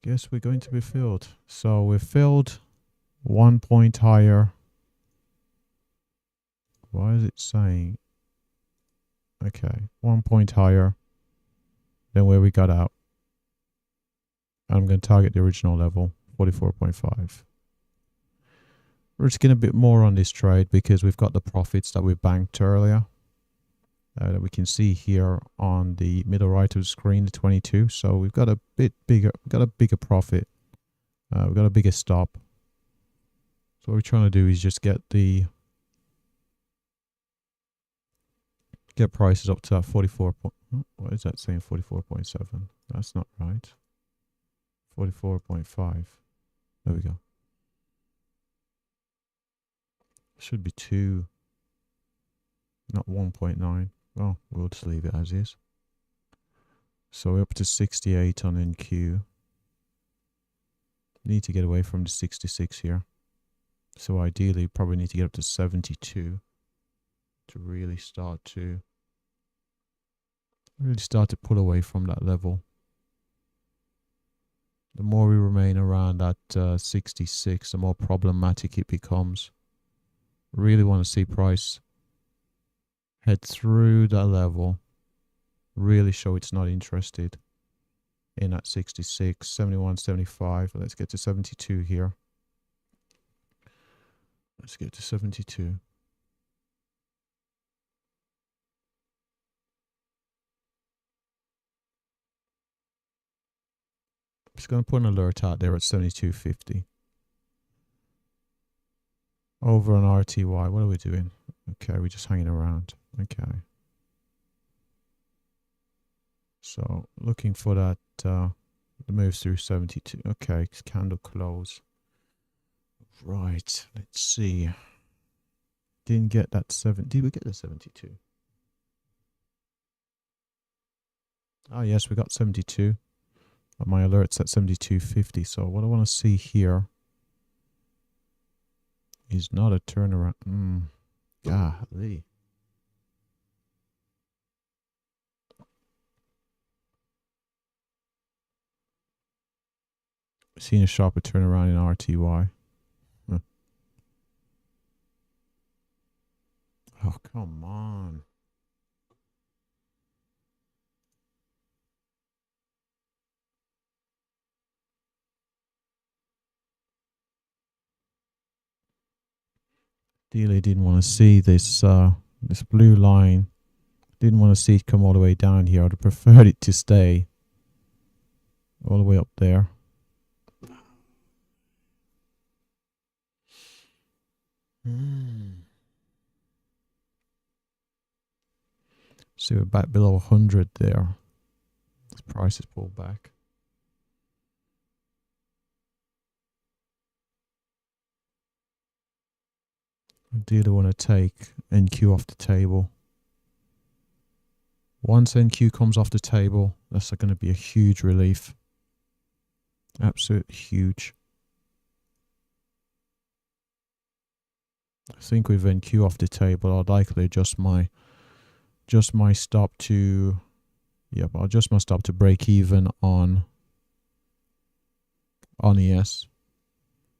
[SPEAKER 1] Guess we're going to be filled. So we're filled 1 point higher. Why is it saying? Okay, 1 point higher than where we got out. I'm going to target the original level, 44.5. We're just getting a bit more on this trade because we've got the profits that we banked earlier. That we can see here on the middle right of the screen, the 22. So we've got a bit bigger, we've got a bigger profit. We've got a bigger stop. So what we're trying to do is just get prices up to that 44. What is that saying? 44.7. That's not right. 44.5. There we go. Should be 2, not 1.9. Well, we'll just leave it as is. So we're up to 68 on NQ. Need to get away from the 66 here. So ideally, probably need to get up to 72 to really start to pull away from that level. The more we remain around that 66, the more problematic it becomes. Really want to see price head through that level. Really show it's not interested in at 66, 71, 75. Let's get to 72 here. Let's get to 72. Just going to put an alert out there at 72.50. Over on RTY, what are we doing? Okay, we're just hanging around. Okay. So looking for that, the moves through 72. Okay, candle close. Right, let's see. Didn't get that 7. Did we get the 72? Oh, yes, we got 72. My alert's at 72.50. So what I want to see here is not a turnaround. Golly. Seeing a sharper turnaround in RTY. Huh. Oh, come on. Ideally didn't want to see this this blue line. Didn't want to see it come all the way down here. I'd have preferred it to stay all the way up there. See, we're back below 100 there. This price is pulled back. Ideally want to take NQ off the table. Once NQ comes off the table, that's going to be a huge relief. Absolute huge. I think with NQ off the table, I'll likely adjust my stop to, yep, I'll adjust my stop to break even on ES.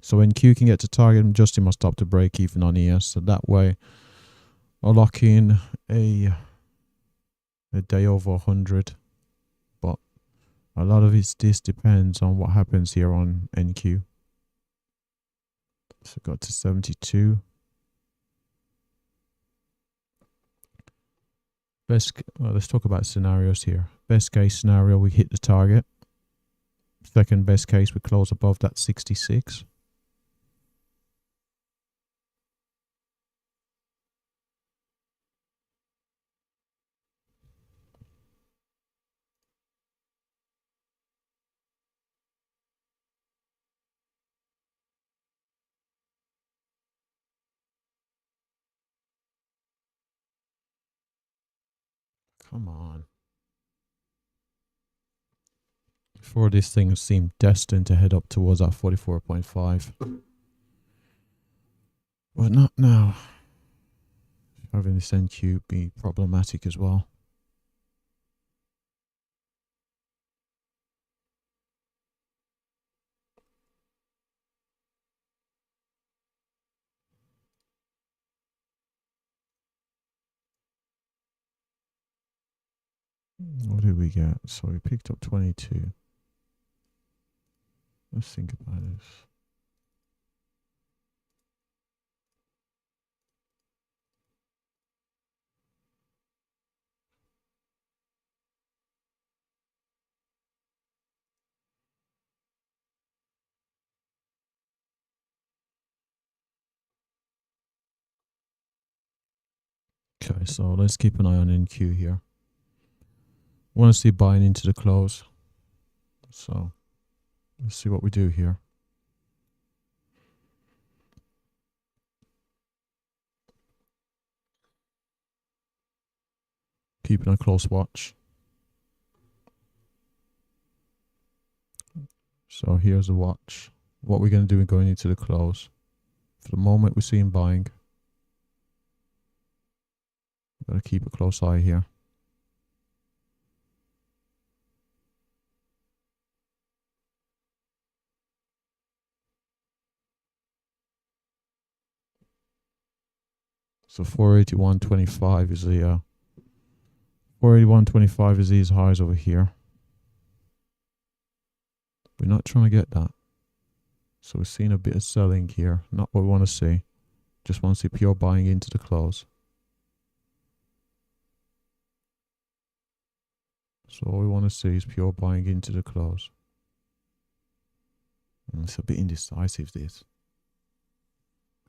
[SPEAKER 1] So when Q can get to target, I'm adjusting my stop to break even on ES. So that way I'll lock in a day over 100. But a lot of this depends on what happens here on NQ. So got to 72. Let's talk about scenarios here. Best case scenario, we hit the target. Second best case, we close above that 66. Come on. Before this thing seemed destined to head up towards that 44.5. But not now. Having this NQ be problematic as well. What did we get? So we picked up 22. Let's think about this. Okay, so let's keep an eye on NQ here. Want to see buying into the close. So let's see what we do here. Keeping a close watch. So here's the watch. What we're going to do going into the close. For the moment we're seeing buying. Gotta keep a close eye here. So 481.25 is the 481.25 is these highs over here. We're not trying to get that. So we're seeing a bit of selling here. Not what we want to see. Just want to see pure buying into the close. So all we want to see is pure buying into the close. And it's a bit indecisive, this.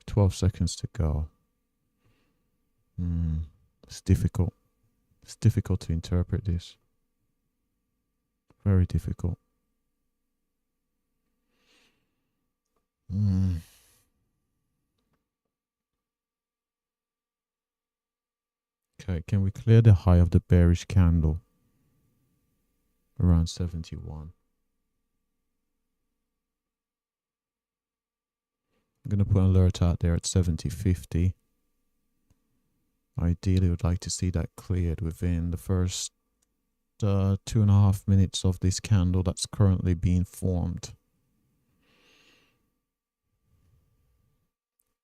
[SPEAKER 1] 12 seconds to go. It's difficult. It's difficult to interpret this. Very difficult. Okay, can we clear the high of the bearish candle? Around 71. I'm going to put an alert out there at 70.50. Ideally, would like to see that cleared within the first 2.5 minutes of this candle that's currently being formed.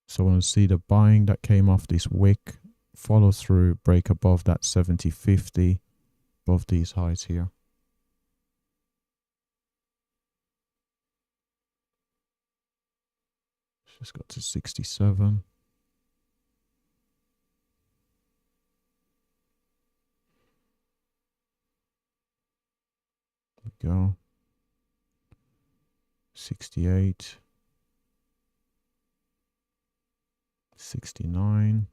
[SPEAKER 1] So I want to see the buying that came off this wick follow through, break above that 70.50, above these highs here. Just got to 67. There we go. 68. 69.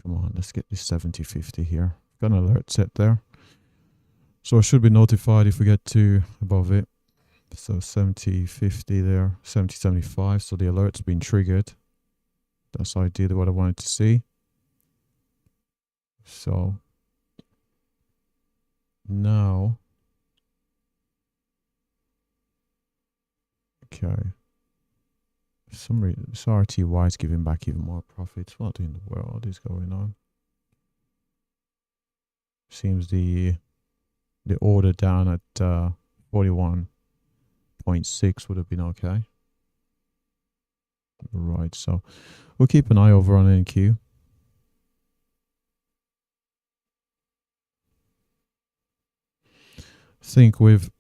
[SPEAKER 1] Come on, let's get this 70.50 here. Got an alert set there. So I should be notified if we get to above it. So 70.50 there, 70.75. So the alert's been triggered. That's ideally what I wanted to see. So now, okay. For some reason, this RTY is giving back even more profits. What in the world is going on? Seems the order down at 41.6 would have been okay. Right, so we'll keep an eye over on NQ. Think with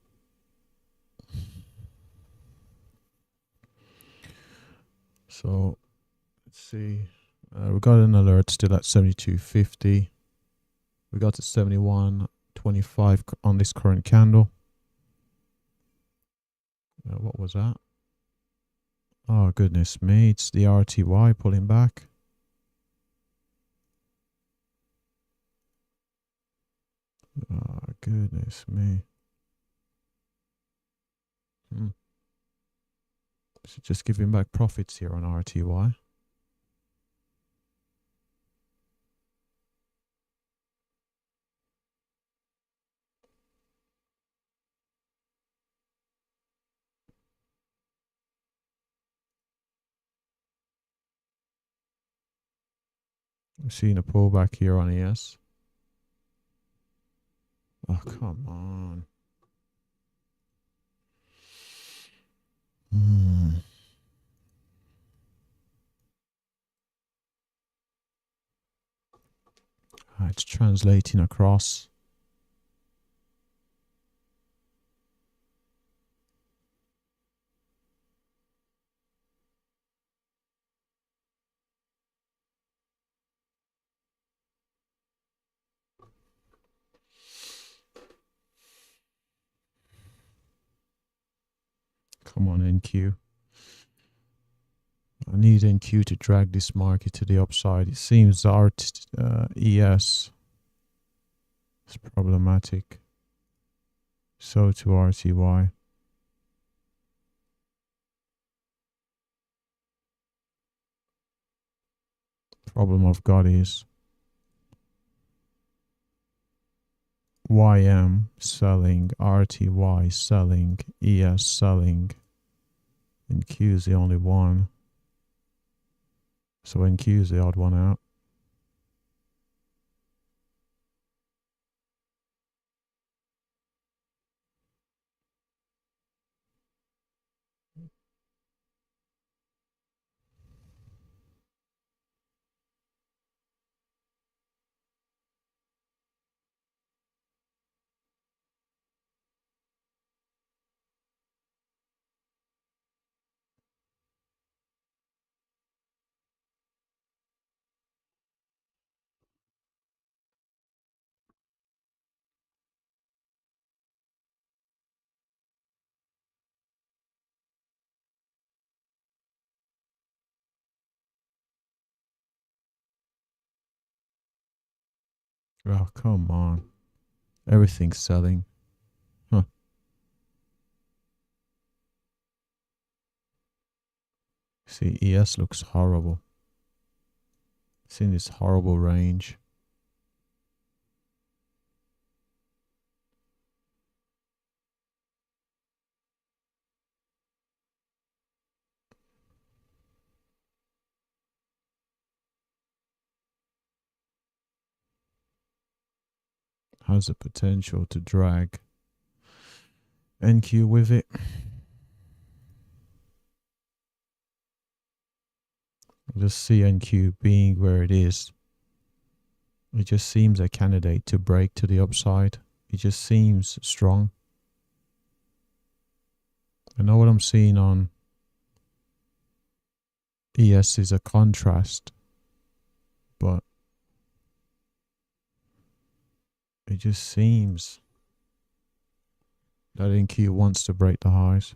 [SPEAKER 1] so let's see. We got an alert still at 72.50. We got to 71.25 on this current candle. What was that? Oh, goodness me. It's the RTY pulling back. Oh, goodness me. So just giving back profits here on RTY. We're seeing a pullback here on ES. Oh, come on. It's translating across. Come on, NQ. I need NQ to drag this market to the upside. It seems our ES is problematic. So to RTY. Problem I've got is YM selling, RTY selling, ES selling, and Q is the only one. So NQ is the odd one out. Oh, come on. Everything's selling. Huh. See, ES looks horrible. It's in this horrible range. Has the potential to drag NQ with it. Just see NQ being where it is. It just seems a candidate to break to the upside. It just seems strong. I know what I'm seeing on ES is a contrast, but it just seems that NQ wants to break the highs.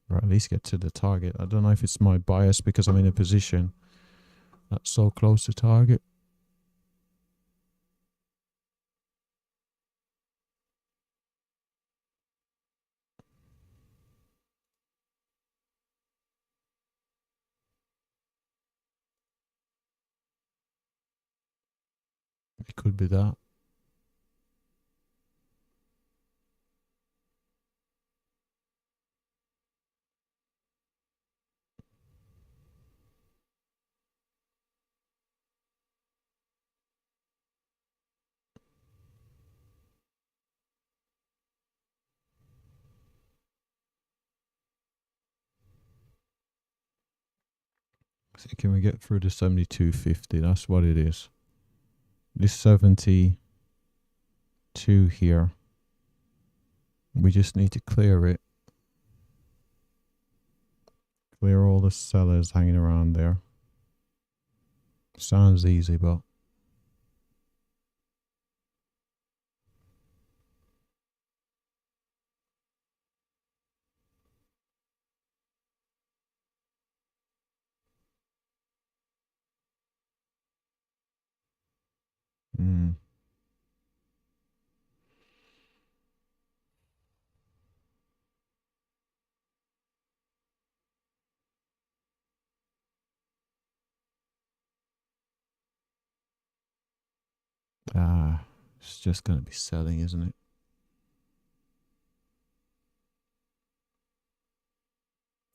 [SPEAKER 1] Or at least get to the target. I don't know if it's my bias because I'm in a position that's so close to target. It could be that. So can we get through the 72.50? That's what it is. This 72 here. We just need to clear it. Clear all the sellers hanging around there. Sounds easy, but it's just going to be selling, isn't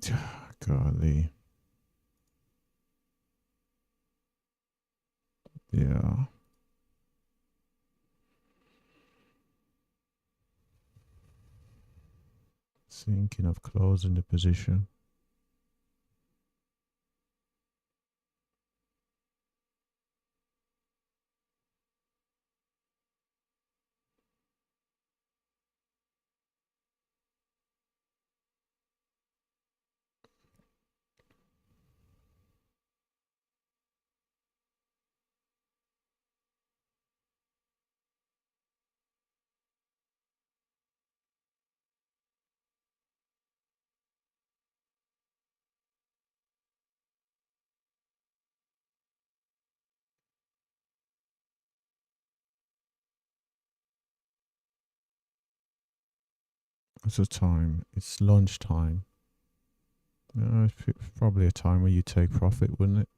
[SPEAKER 1] it? Golly. Yeah. Thinking of closing the position. What's the time? It's lunchtime. It's probably a time where you take profit, wouldn't it?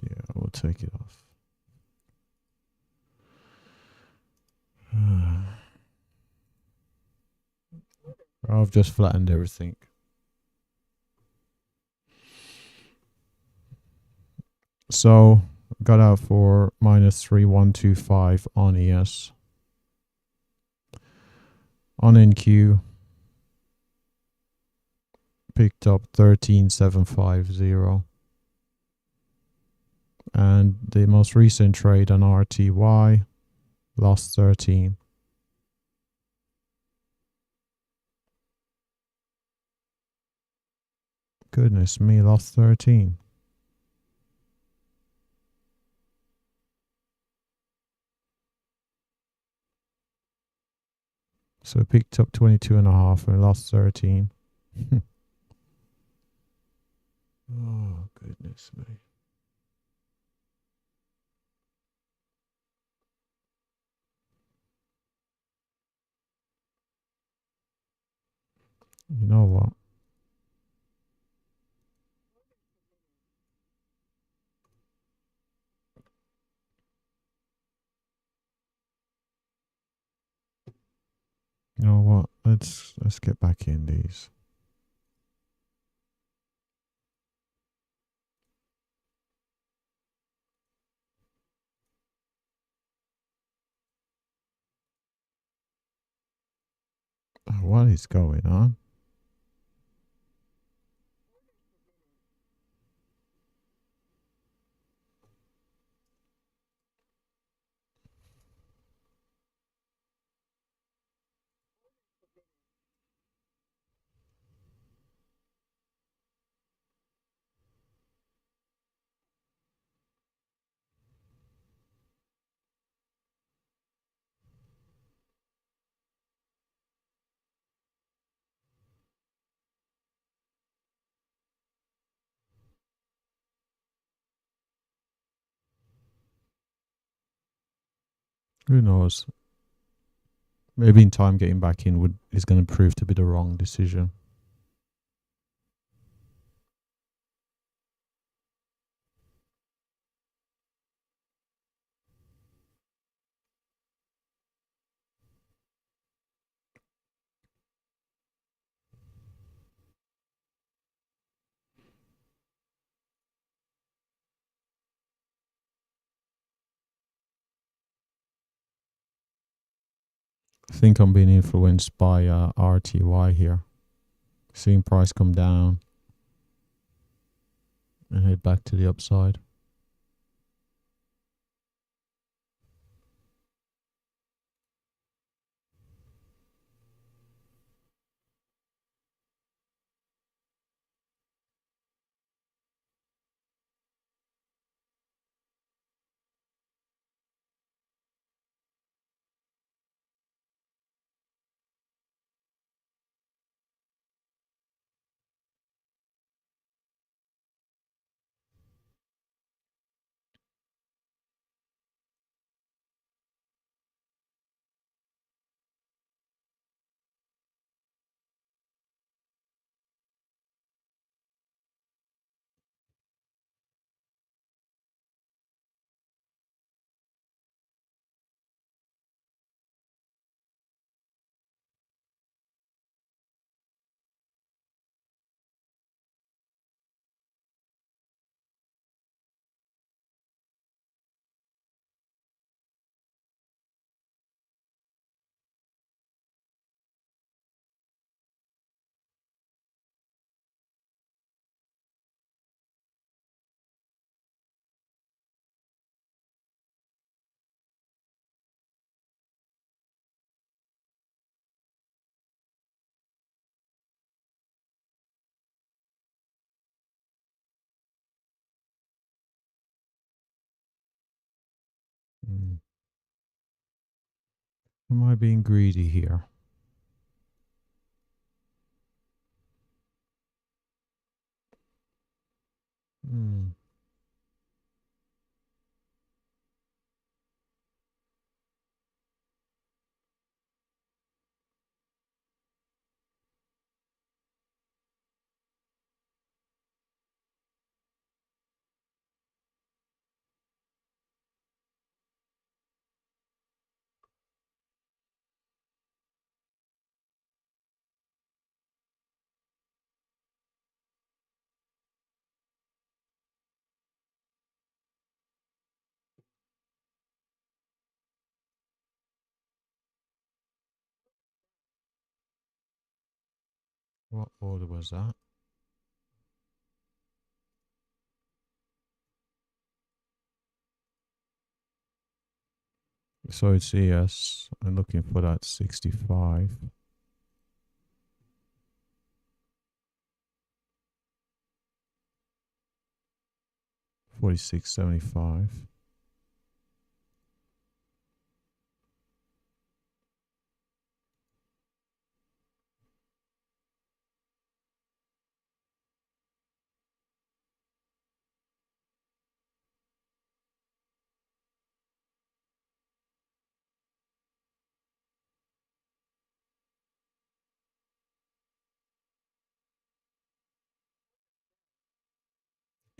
[SPEAKER 1] Yeah, we'll take it off. I've just flattened everything. So got out for -3125 on ES. On NQ picked up 13750. And the most recent trade on RTY lost 13. Goodness me, lost 13. So it picked up 22.5 and lost 13. Oh, goodness me. You know what? You know what? Let's get back in these. What is going on? Who knows? Maybe in time getting back in is going to prove to be the wrong decision. I think I'm being influenced by RTY here. Seeing price come down and head back to the upside. Am I being greedy here? Hmm. What order was that? So it's ES. I'm looking for that 65. 4675.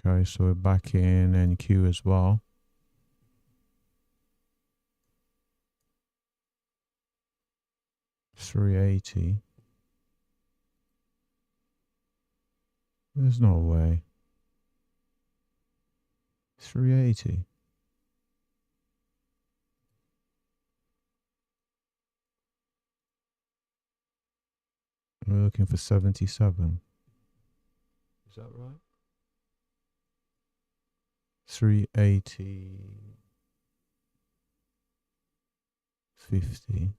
[SPEAKER 1] Okay, so we're back in NQ as well. $380. There's no way. $380. We're looking for 77. Is that right? 380. 50.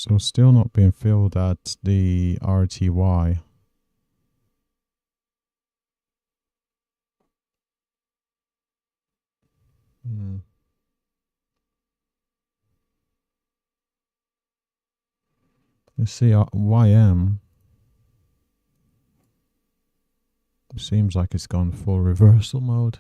[SPEAKER 1] So still not being filled at the RTY. Hmm. Let's see, YM. Seems like it's gone full reversal mode.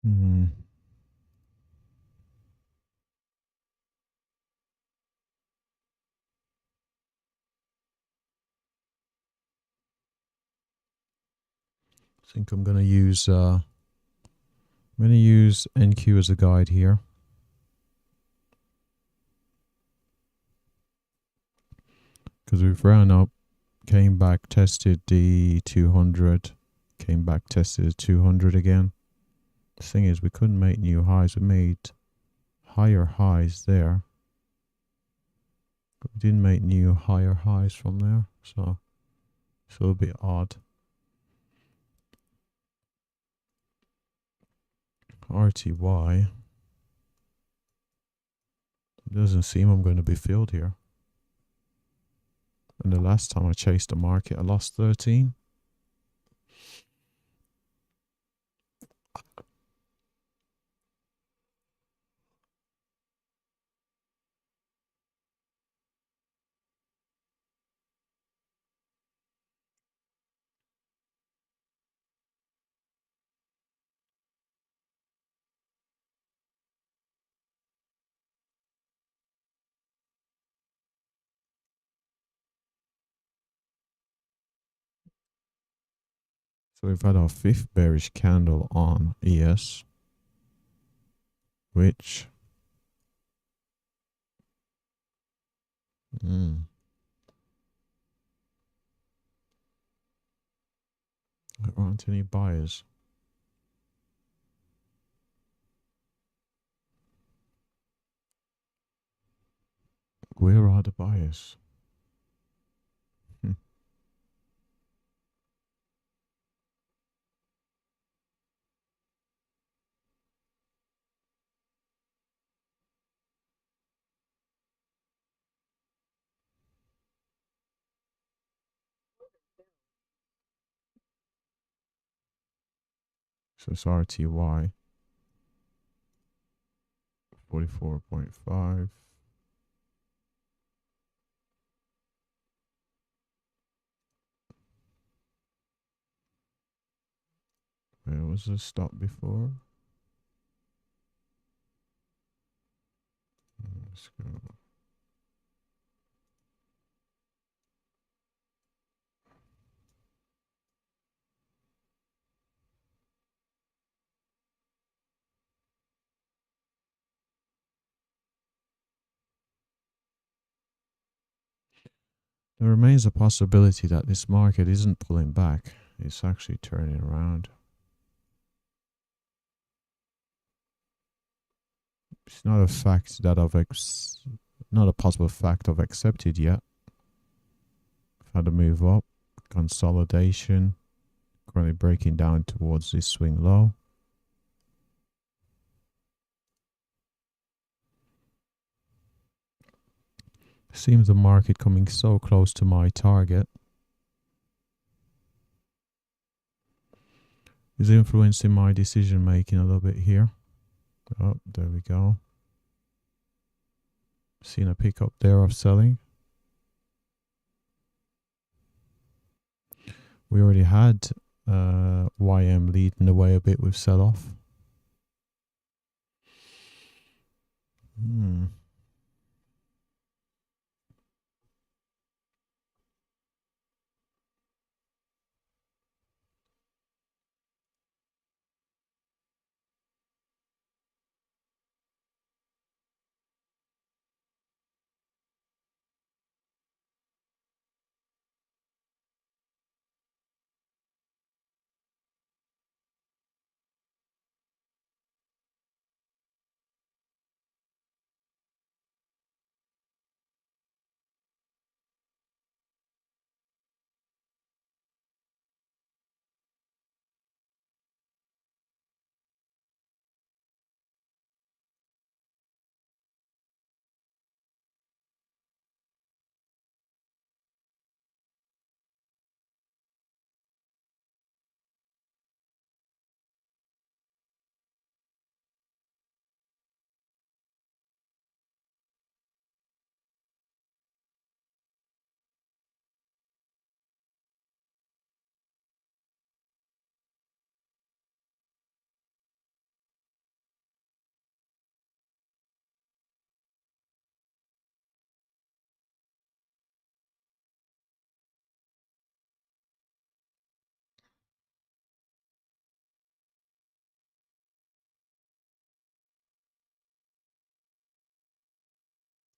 [SPEAKER 1] Hmm. I think I'm gonna use NQ as a guide here. Because we've ran up, came back, tested the 200, came back, tested the 200 again. The thing is, we couldn't make new highs. We made higher highs there. But we didn't make new higher highs from there. So it's a little bit odd. RTY. It doesn't seem I'm going to be filled here. And the last time I chased the market, I lost 13. So we've had our fifth bearish candle on ES, which there aren't any buyers. Where are the buyers? So it's RTY 44.5. Where was the stop before? Let's go. There remains a possibility that this market isn't pulling back. It's actually turning around. It's not a fact that not a possible fact I've accepted yet. I've had to move up, consolidation, currently breaking down towards this swing low. Seems the market coming so close to my target is influencing my decision making a little bit here. Oh, there we go. Seen a pickup there of selling. We already had YM leading the way a bit with sell off.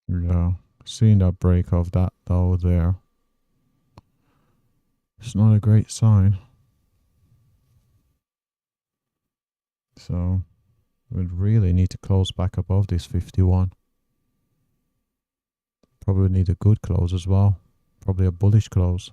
[SPEAKER 1] Yeah, seeing that break of that though there, it's not a great sign. So we'd really need to close back above this 51. Probably need a good close as well. Probably a bullish close.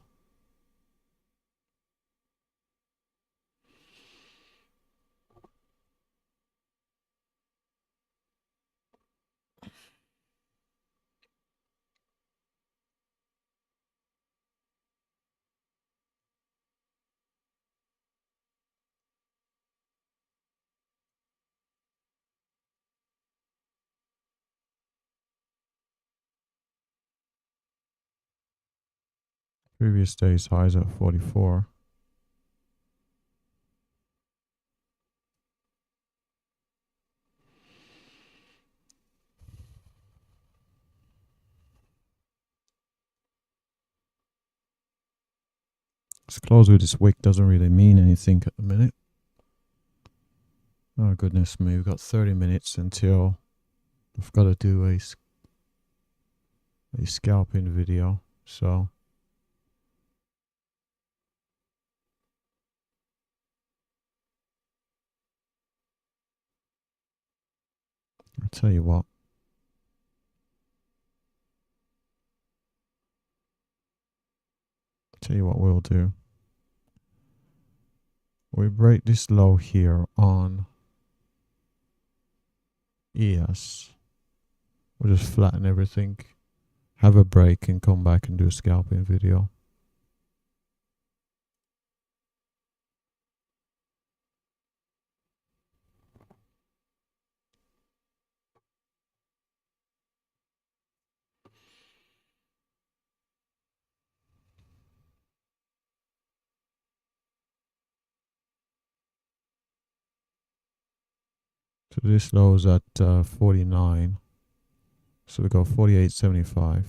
[SPEAKER 1] Previous day's highs at 44. This close with this wick doesn't really mean anything at the minute. Oh goodness me, we've got 30 minutes until we've got to do a scalping video. So I'll tell you what. Tell you what we'll do. We break this low here on ES. We'll just flatten everything, have a break, and come back and do a scalping video. So this low is at 49. So we go 48.75.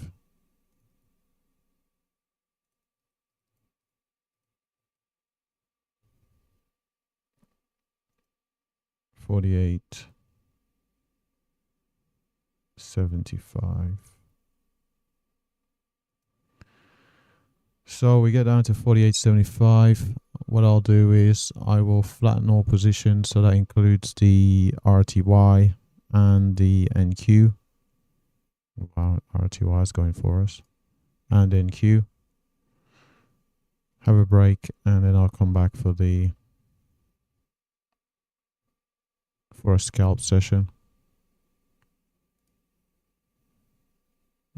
[SPEAKER 1] $48.75. So we get down to 48.75. What I'll do is I will flatten all positions, so that includes the RTY and the NQ. Wow, RTY is going for us. And NQ. Have a break, and then I'll come back for a scalp session.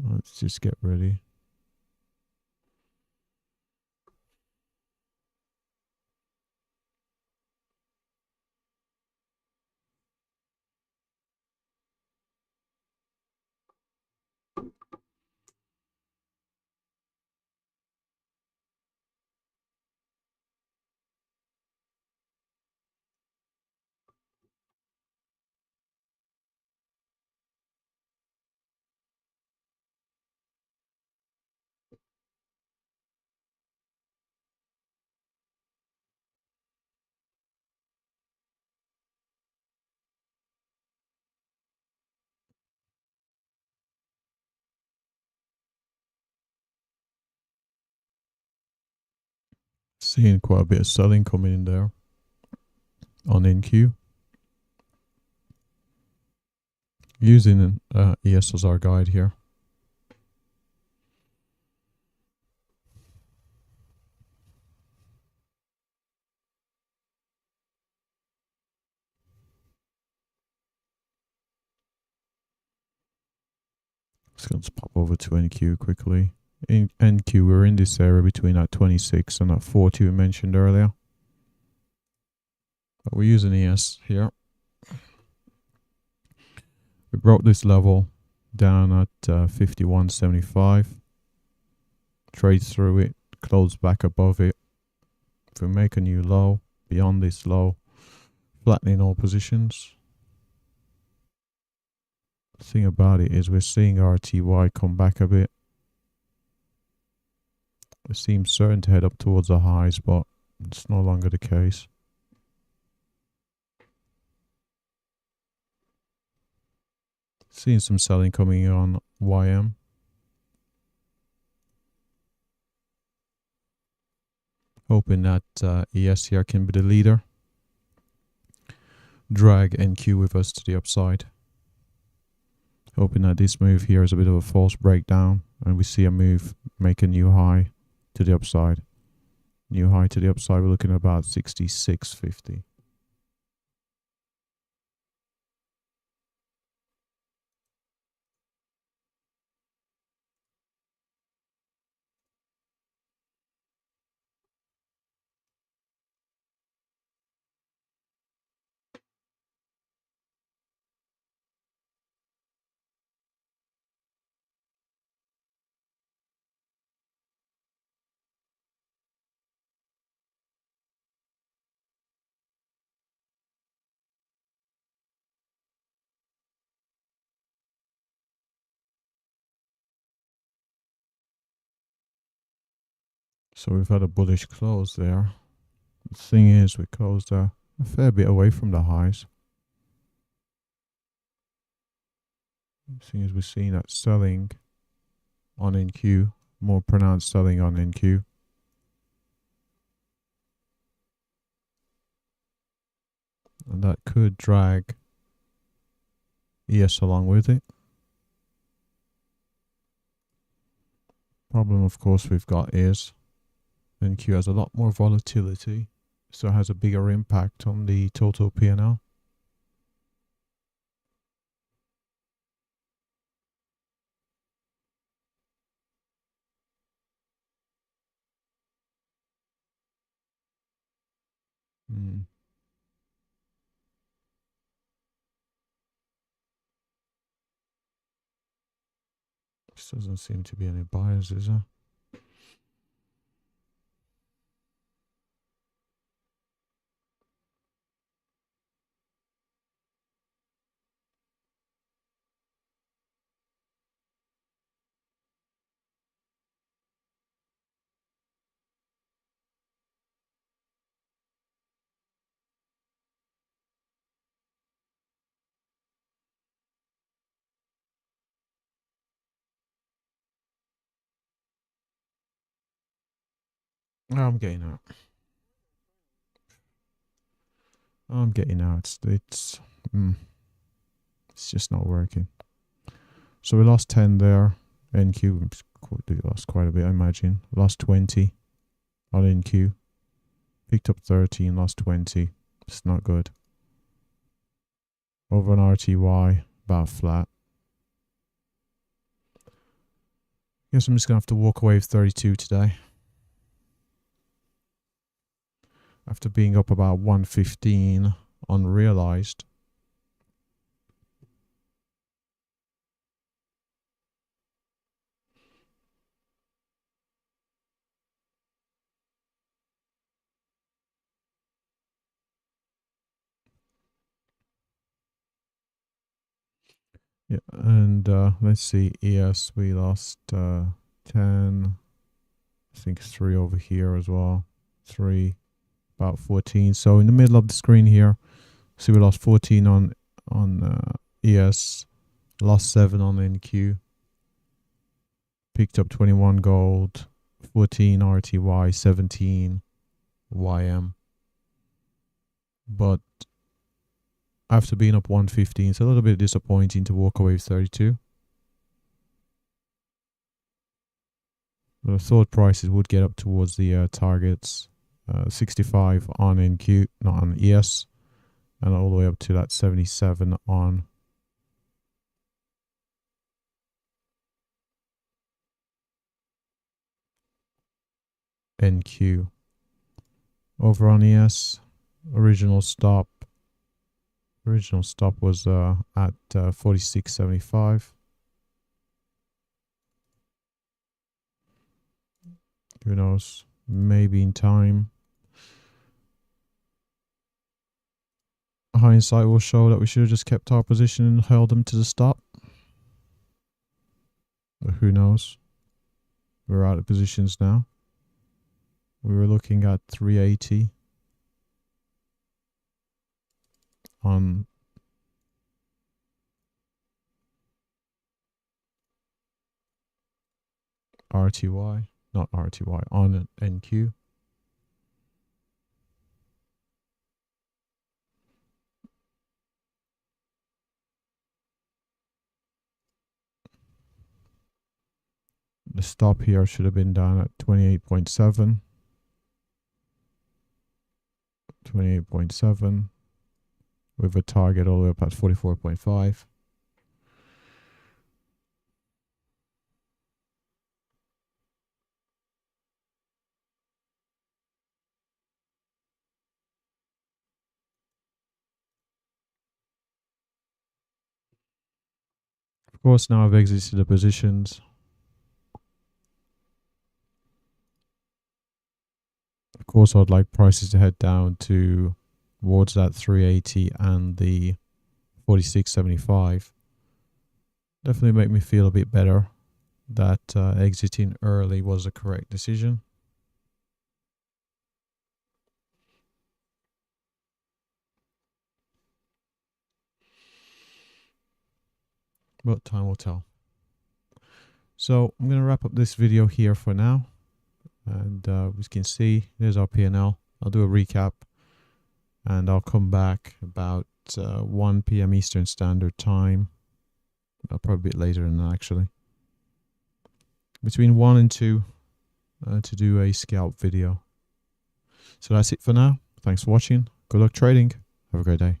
[SPEAKER 1] Let's just get ready. Seeing quite a bit of selling coming in there on NQ. Using ES as our guide here. Just going to pop over to NQ quickly. In NQ, we're in this area between that 26 and that 40 we mentioned earlier. But we're using ES here. We broke this level down at 51.75. Trade through it, close back above it. If we make a new low beyond this low, flattening all positions. The thing about it is we're seeing RTY come back a bit. It seems certain to head up towards the highs, but it's no longer the case. Seeing some selling coming on YM. Hoping that ES here can be the leader. Drag NQ with us to the upside. Hoping that this move here is a bit of a false breakdown and we see a move make a new high to the upside. New high to the upside, we're looking at about 66.50. So we've had a bullish close there. The thing is, we closed a fair bit away from the highs. The thing is, we're seeing that selling on NQ, more pronounced selling on NQ. And that could drag ES along with it. Problem, of course, we've got is NQ has a lot more volatility, so it has a bigger impact on the total P&L. This doesn't seem to be any buyers, is there? I'm getting out. I'm getting out. It's just not working. So we lost 10 there. NQ lost quite a bit, I imagine. Lost 20 on NQ. Picked up 30 and lost 20. It's not good. Over on RTY, about flat. Guess I'm just going to have to walk away with 32 today. After being up about 115 unrealized. Yeah, and let's see, ES, we lost 10. I think 3 over here as well. 3, about 14. So in the middle of the screen here, see we lost 14 on ES, lost 7 on NQ, picked up 21 gold, 14 RTY, 17 YM. But after being up 115, it's a little bit disappointing to walk away with 32. But I thought prices would get up towards the targets. 65 on NQ, not on ES, and all the way up to that 77 on NQ. Over on ES, original stop was at 46.75. Who knows? Maybe in time, hindsight will show that we should have just kept our position and held them to the stop. But who knows? We're out of positions now. We were looking at 380 on RTY, not RTY, on NQ. The stop here should have been down at 28.7. 28.7 with a target all the way up at 44.5. Of course, now I've exited the positions. Of course, I'd like prices to head down towards that 380 and the 46.75. Definitely make me feel a bit better that exiting early was the correct decision. But time will tell. So I'm going to wrap up this video here for now. And as you can see, there's our P&L. I'll do a recap and I'll come back about 1 p.m. Eastern Standard Time. Probably a bit later than that, actually. Between 1 and 2 to do a scalp video. So that's it for now. Thanks for watching. Good luck trading. Have a great day.